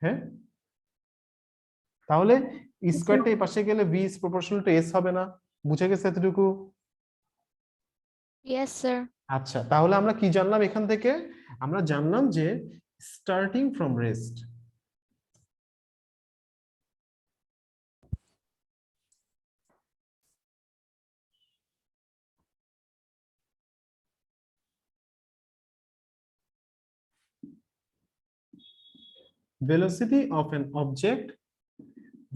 হ্যাঁ, তাহলে স্কয়ারটা এই পাশে গেলে v is proportional to s হবে না? বুঝে গেছে এতটুকু? Yes, sir. আচ্ছা, তাহলে আমরা কি জানলাম এখান থেকে? আমরা জানলাম যে starting from rest, velocity of an object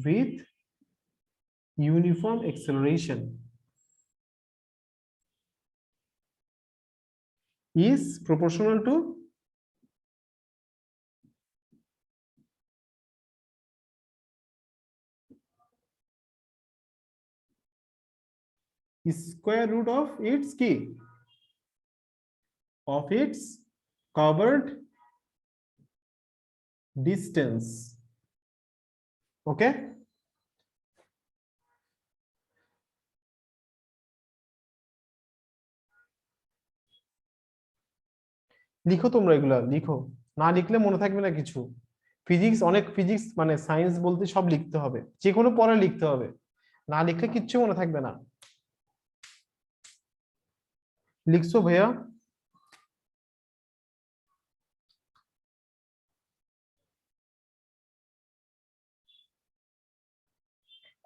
with uniform acceleration is proportional to square root of its key of its covered distance. Okay, লিখো তোমরা, এগুলা লিখো, না লিখলে মনে থাকবে না কিছু। ফিজিক্স, অনেক ফিজিক্স মানে সায়েন্স বলতে সব লিখতে হবে, যে কোনো পড়া লিখতে হবে, না লিখলে কিচ্ছু মনে থাকবে না। লিখছো ভাইয়া?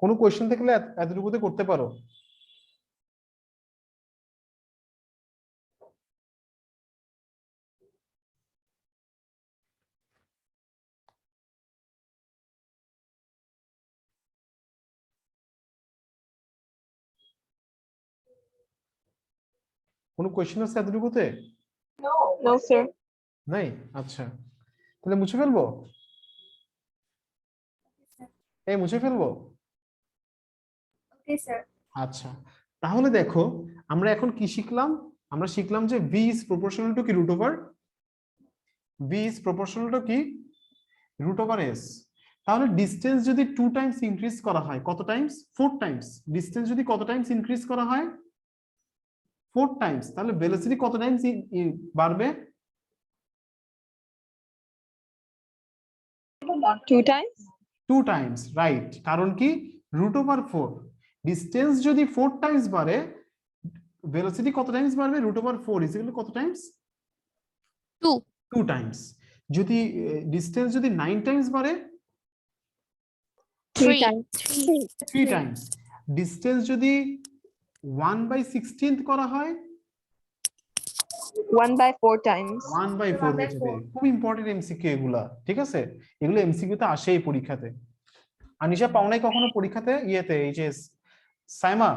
কোনো কোয়েশ্চেন থাকলে এতটুকুতে করতে পারো। কোনো কোয়েশ্চেন আছে এতটুকুতে? No, sir. নাই? আচ্ছা, তাহলে মুছে ফেলবো, এই মুছে ফেলবো। Okay, sir. আচ্ছা, তাহলে দেখো আমরা এখন কি শিখলাম, আমরা শিখলাম যে v is proportional to কি root over, v is proportional to কি রুট ওভার s, তাহলে ডিসটেন্স যদি 2 টাইমস ইনক্রিজ করা হয়, কত টাইমস? 4 টাইমস। ডিসটেন্স যদি কত টাইমস ইনক্রিজ করা হয়? 4 টাইমস, তাহলে ভেলোসিটি কত টাইমস বাড়বে? 2 times? 2 Times, right. কারণ কি রুট ওভার 4, ডিসটেন্স যদি 4 টাইমস বাড়ে, ভেলোসিটি কত টাইমস বাড়বে? Root over 4 is equal to কত টাইমস? 2. 2 টাইমস। যদি ডিসটেন্স যদি 9 টাইমস বাড়ে? 3 times. 3 টাইমস। ডিসটেন্স যদি 1/16 করা হয়? 1/4 times. 1/4 হয়ে যাবে। খুব ইম্পর্টেন্ট এমসিকিউ এগুলা, ঠিক আছে? এগুলো এমসিকিউ তে আসেই পরীক্ষাতে। আনিশা পাও নাই কখনো পরীক্ষাতে, ইয়েতে, এই যে সাইমা,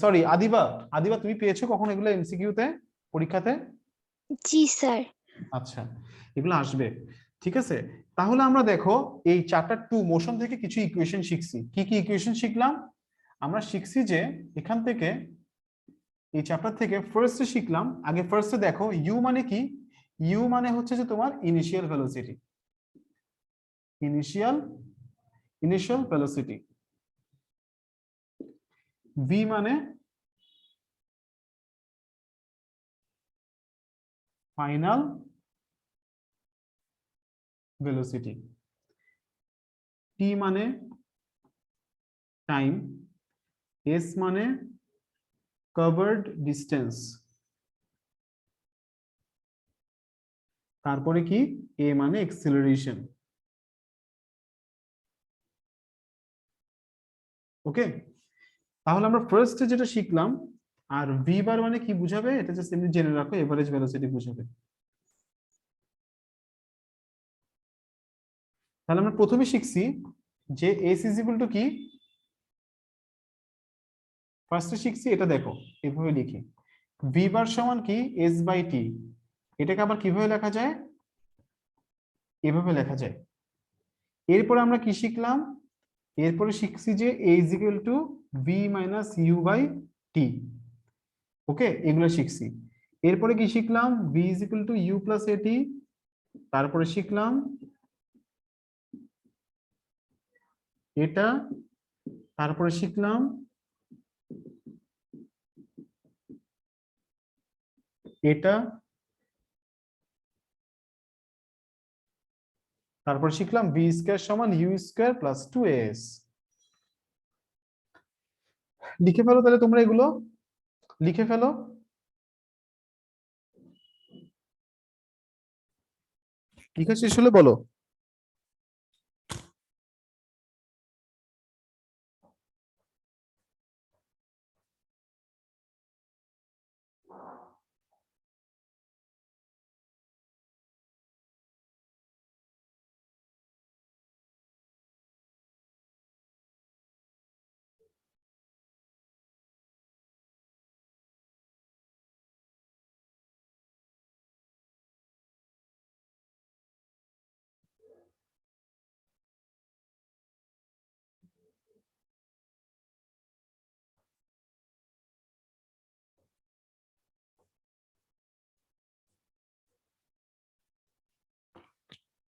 সরি আদিবা, আদিবা তুমি পেয়েছো কখনো এগুলো এমসিকিউ তে পরীক্ষাতে? জি স্যার। আচ্ছা, এগুলো আসবে, ঠিক আছে? তাহলে আমরা দেখো এই চ্যাপ্টার 2 মোশন থেকে কিছু ইকুয়েশন শিখছি। কি কি ইকুয়েশন শিখলাম? আমরা শিখছি যে এখান থেকে, এই চ্যাপ্টার থেকে ফার্স্টে শিখলাম, আগে ফার্স্টে দেখো ইউ মানে কি? ইউ মানে হচ্ছে যে তোমার initial velocity, initial velocity. V মানে ফাইনাল ভেলোসিটি, টি মানে টাইম, এস মানে কভার্ড ডিস্টেন্স, তারপরে কি এ মানে এক্সেলারেশন। ওকে, তাহলে আমরা ফার্স্টে যেটা শিখলাম, আর ভি বার মানে কি বুঝাবে এটা জাস্ট এমনি জেনে রাখো, এভারেজ ভেলোসিটি বুঝাবে। তাহলে আমরা প্রথমে শিখছি যে এস ইজ ইকুয়াল টু কি, ফার্স্টে শিখছি এটা দেখো এভাবে লিখি, ভি বার সমান কি এস বাই টি, এটাকে আবার কিভাবে লেখা যায়, এভাবে লেখা যায়। এরপরে আমরা কি শিখলাম, এরপরে শিখছি যে A is equal to V minus U by T. Okay, এগুলো শিখছি। এরপরে কি শিখলাম, V is equal to you plus AT, তারপরে শিখলাম এটা, তারপরে শিখলাম এটা, তারপর শিখলাম বি স্কয়ার সমান ইউ স্কয়ার প্লাস 2as। লিখে ফেলো তাহলে তোমরা, এগুলো লিখে ফেলো। লিখা শেষ হলে বলো।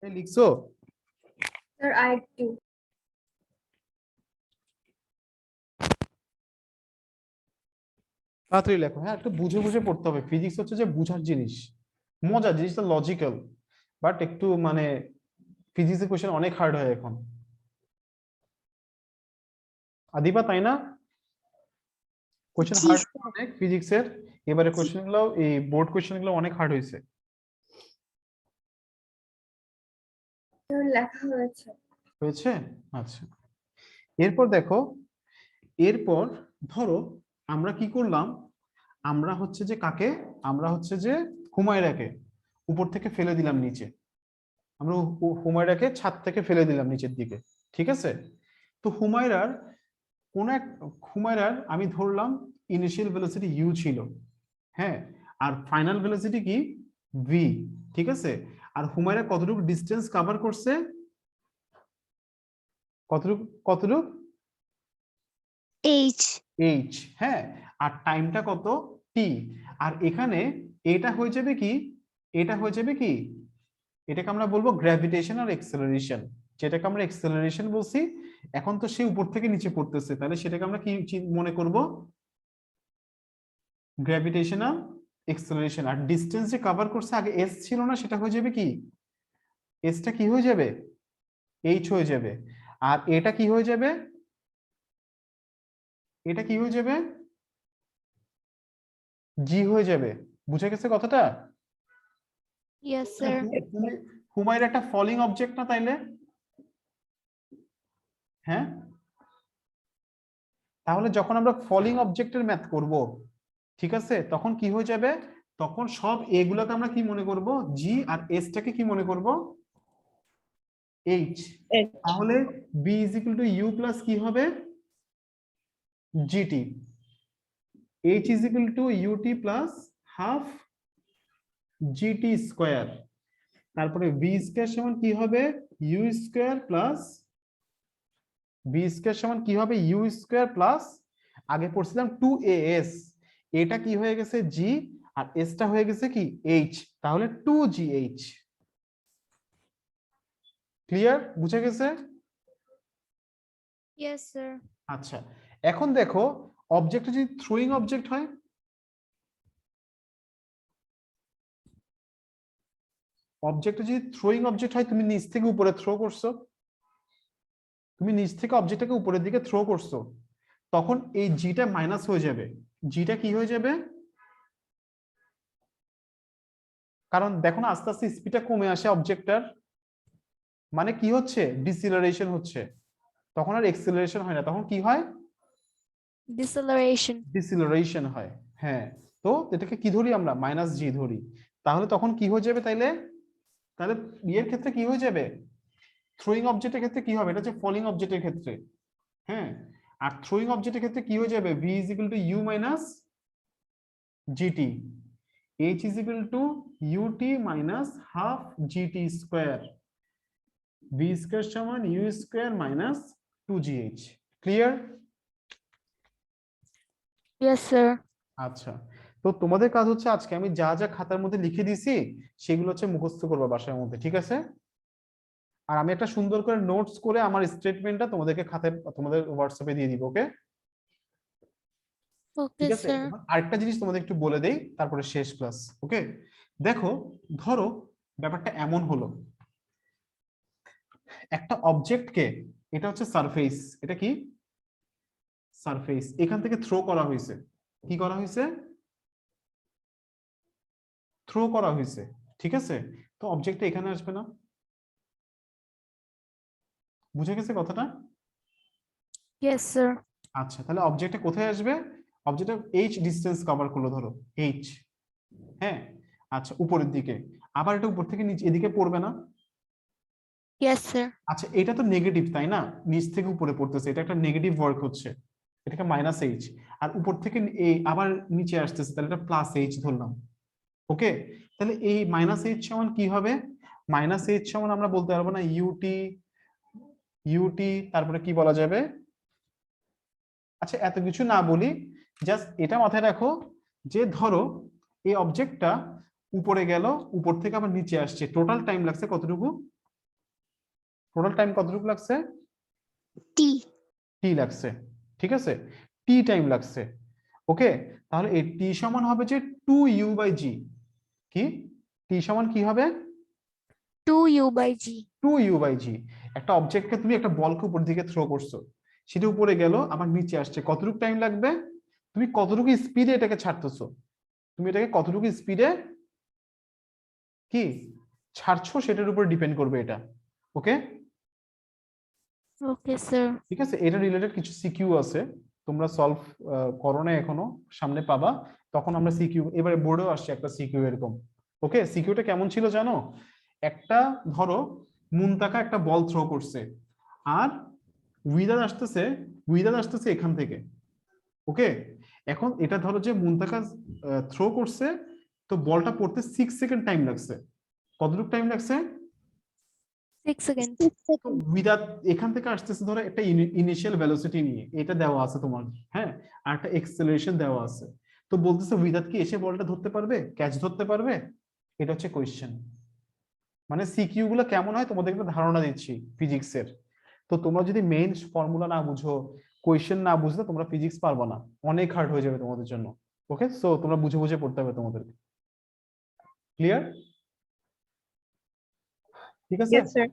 লিখছো? Sir, I do. তাড়াতাড়ি লেখো, হ্যাঁ একটু বুঝে বুঝে পড়তে হবে, ফিজিক্স হচ্ছে যে বুঝার জিনিস, মজা জিনিসটা লজিক্যাল, বাট একটু মানে ফিজিক্সের কোশ্চেন অনেক হার্ড হয় এখন, আদিবা তাই না? কোশ্চেন জি হার্ড স্যার। অনেক ফিজিক্সের, এবারে কোশ্চেন গুলো এই বোর্ড কোশ্চেন গুলো অনেক হার্ড হয়েছে। Sir, লেখা হয়েছে। হয়েছে, আচ্ছা। এরপর দেখো, এরপর ধরো আমরা কি করলাম, আমরা হচ্ছে যে কাকে, আমরা হচ্ছে যে হুমায়রাকে উপর থেকে ফেলে দিলাম নিচে, আমরা হুমায়রাকে ছাদ থেকে ফেলে দিলাম নিচের দিকে, ঠিক আছে? তো হুমায়রার কোন এক, হুমায়রার আমি ধরলাম ইনিশিয়াল ভেলোসিটি ইউ ছিল, হ্যাঁ, আর ফাইনাল ভেলোসিটি কি ভি, ঠিক আছে? আর হুমায়রা কতটুকু ডিস্টেন্স কভার করছে, কতটুকু কতটুকু এইচ। এইচ, হ্যাঁ, আর টাইমটা কত টি। আর এখানে এটা হয়ে যাবে কি, এটা হয়ে যাবে কি, এটাকে আমরা বলবো গ্র্যাভিটেশন আর এক্সেলারেশন, যেটাকে আমরা এক্সেলারেশন বলছি। এখন তো সে উপর থেকে নিচে পড়তেছে, তাহলে সেটাকে আমরা কি মনে করব, গ্র্যাভিটেশনাল এক্সেলারেশন। আর ডিসটেন্স যে কভার করছে, আগে এস ছিল না, সেটা হয়ে যাবে কি, এসটা কি হয়ে যাবে, এইচ হয়ে যাবে। আর এটা কি হয়ে যাবে, এটা কি হয়ে যাবে, জি হয়ে যাবে। বুঝে গেছে কথাটা? Yes, sir. হুমায়রা একটা ফলিং অবজেক্ট না তাইলে, হ্যাঁ? তাহলে যখন আমরা ফলিং অবজেক্টের ম্যাথ করব, ঠিক আছে, তখন কি হয়ে যাবে, তখন সব এগুলোকে আমরা কি মনে করব, জি, আর এসটাকে কি মনে করব, এইচ। তাহলে v is equal to you plus কি হবে, gt, h is equal to ut plus half gt square, তারপরে ভি স্কয়ার সমান কি হবে, u square plus, v square সমান কি হবে, ইউ স্কয়ার প্লাস, আগে পড়ছিলাম 2as, এটা কি হয়ে গেছে জি, আর এসটা হয়ে গেছে কি এইচ, তাহলে 2gh। ক্লিয়ার, বুঝে গেছে? Yes, sir. আচ্ছা, এখন দেখো অবজেক্ট যদি থ্রোয়িং অবজেক্ট হয়, অবজেক্টটা যদি থ্রোয়িং অবজেক্ট হয়, তুমি নিচ থেকে উপরে থ্রো করছো, তুমি নিচ থেকে অবজেক্টটাকে উপরের দিকে থ্রো করছো, তখন এই জিটা মাইনাস হয়ে যাবে। জিটা কি হয়ে যাবে? কারণ দেখো না আস্তে আস্তে স্পিডটা কমে আসে অবজেক্টটার, মানে কি হচ্ছে? ডিসিলারেশন হচ্ছে। তখন আর এক্সিলারেশন হয় না, তখন কি হয়? Deceleration. ডিসিলারেশন হয়। হ্যাঁ, তো এটাকে কি ধরি আমরা? মাইনাস জি ধরি। তাহলে তখন কি হয়ে যাবে তাইলে? তাহলে এর ক্ষেত্রে কি হয়ে যাবে? থ্রোয়িং অবজেক্টের ক্ষেত্রে কি হবে? এটা হচ্ছে ফলিং অবজেক্টের ক্ষেত্রে। হ্যাঁ, আর থ্রোয়িং অবজেক্টের ক্ষেত্রে কি হয়ে যাবে? v is equal to u minus gt, h is equal to ut minus half gt square, v square সমান u square minus 2gh। Clear? Yes, sir. আচ্ছা, তো তোমাদের কাজ হচ্ছে আজকে আমি যা যা খাতার মধ্যে লিখে দিছি সেগুলো হচ্ছে মুখস্থ করবে বাসার মধ্যে, ঠিক আছে? আর আমি একটা সুন্দর করে নোটস করে আমার স্টেটমেন্টটা তোমাদেরকে খাতায় তোমাদের হোয়াটসঅ্যাপে দিয়ে দিব, ওকে? Okay, ঠিক আছে, sir. এবার আরেকটা জিনিস তোমাদের একটু বলে দেই, তারপরে শেষ ক্লাস, ওকে? দেখো, ধরো ব্যাপারটা এমন হলো, একটা অবজেক্টকে, এটা হচ্ছে সারফেস, এটা কি? সারফেস, এখান থেকে থ্রো করা হয়েছে। কি করা হয়েছে? থ্রো করা হয়েছে, ঠিক আছে? তো অবজেক্টটা এখানে আসবে না? বুঝে গেছে কথাটা? Yes, sir. আচ্ছা, তাহলে অবজেক্টটা কোথায় আসবে? অবজেক্টটা এইচ ডিসটেন্স কভার করলো, ধরো এইচ। হ্যাঁ, আচ্ছা, উপরের দিকে। আবার এটা উপর থেকে নিচে এদিকে পড়বে না? Yes, sir. আচ্ছা, এটা তো নেগেটিভ, তাই না? নিচ থেকে উপরে পড়তেছে, এটা একটা নেগেটিভ ওয়ার্ক হচ্ছে, এটাকে মাইনাস এইচ। আর উপর থেকে এই আবার নিচে আসতেছে, তাহলে এটা প্লাস এইচ ধরলাম, ওকে? তাহলে এই মাইনাস এইচ সমান কি হবে? মাইনাস এইচ সমান আমরা বলতে পারবো না ইউটি, ইউটি তারপরে কি বলা যাবে? আচ্ছা, এত কিছু না বলি, জাস্ট এটা মাথায় রাখো যে ধরো এই অবজেক্টটা উপরে গেল, উপর থেকে আবার নিচে আসছে, টোটাল টাইম লাগছে কতটুকু? টোটাল টাইম কতটুকু লাগছে? T. টি লাগছে, ঠিক আছে? টি টাইম লাগছে, ওকে? তাহলে এই টি সমান হবে যে 2u/g। কি টি সমান কি হবে? 2u/g. 2u/g। একটা অবজেক্টকে তুমি একটা বলকে উপর দিকে থ্রো করছো, সেটা উপরে গেল আবার নিচে আসছে, কতটুকু টাইম লাগবে? তুমি কতটুকু স্পিডে এটাকে ছাড়তেছো, তুমি এটাকে কতটুকু স্পিডে কি ছাড়ছো সেটার উপর ডিপেন্ড করবে এটা, ওকে? Okay, sir. ঠিক আছে, এটা রিলেটেড কিছু সিকিউ আছে, তোমরা সলভ করো না এখনো, সামনে পাবা, তখন আমরা সিকিউ, এবারে বোর্ডেও আসছে একটা সিকিউ এরকম, ওকে? সিকিউটা কেমন ছিল জানো? একটা ধরো মুনতাকা একটা বল থ্রো করছে, আর উইদাদ আসতেছে এখান থেকে, ওকে? এখন এটা ধরো যে মুনতাকা থ্রো করছে, তো বলটা পড়তে 6 সেকেন্ড টাইম লাগছে। কতটুকু টাইম লাগছে? 6 seconds. তো উইদাউট এখান থেকে আসতেছে ধরো একটা ইনিশিয়াল ভেলোসিটি নিয়ে, এটা দেওয়া আছে তোমার, হ্যাঁ, আর একটা এক্সেলারেশন দেওয়া আছে। তো বলতেছে উইদাউট কি এসে বলটা ধরতে পারবে, ক্যাচ ধরতে পারবে? এটা হচ্ছে কোশ্চেন। মানে সিকিউ গুলো কেমন হয় তোমাদের একটা ধারণা দিচ্ছি ফিজিক্সের। তো তোমরা যদি মেইন ফর্মুলা না বুঝো, কোশ্চেন না বুঝলে তোমরা ফিজিক্স পারবে না, অনেক হার্ড হয়ে যাবে তোমাদের জন্য, ওকে? সো তোমরা বুঝে বুঝে পড়তে হবে তোমাদেরকে। ক্লিয়ার? ঠিক আছে, Yes, sir.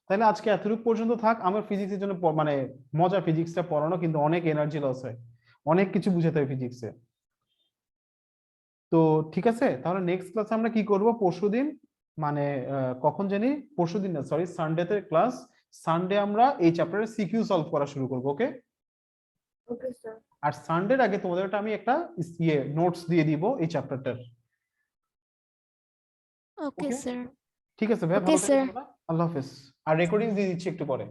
তাহলে আজকে এতটুকু পর্যন্ত থাক। আমার ফিজিক্সের জন্য মানে মজা ফিজিক্সটা পড়ানো, কিন্তু অনেক এনার্জি লস হয়, অনেক কিছু বুঝাতে হয় ফিজিক্সে। তো ঠিক আছে, তাহলে নেক্সট ক্লাসে আমরা কি করব? পরশুদিন, মানে কখন জানি, পরশুদিন না সরি, সানডেতে ক্লাস। সানডে আমরা এই চ্যাপ্টারের সিকিউ সলভ করা শুরু করব, ওকে? Okay, sir. আর সানডের আগে তোমাদের আমি একটা নোটস দিয়ে দিব এই চ্যাপ্টারটার, Okay, Okay. sir. ঠিক আছে ভাই, Okay, ভালো sir. থাকো তোমরা। আল্লাহ হাফেজ। আর রেকর্ডিং দিয়ে দিচ্ছি একটু পরে।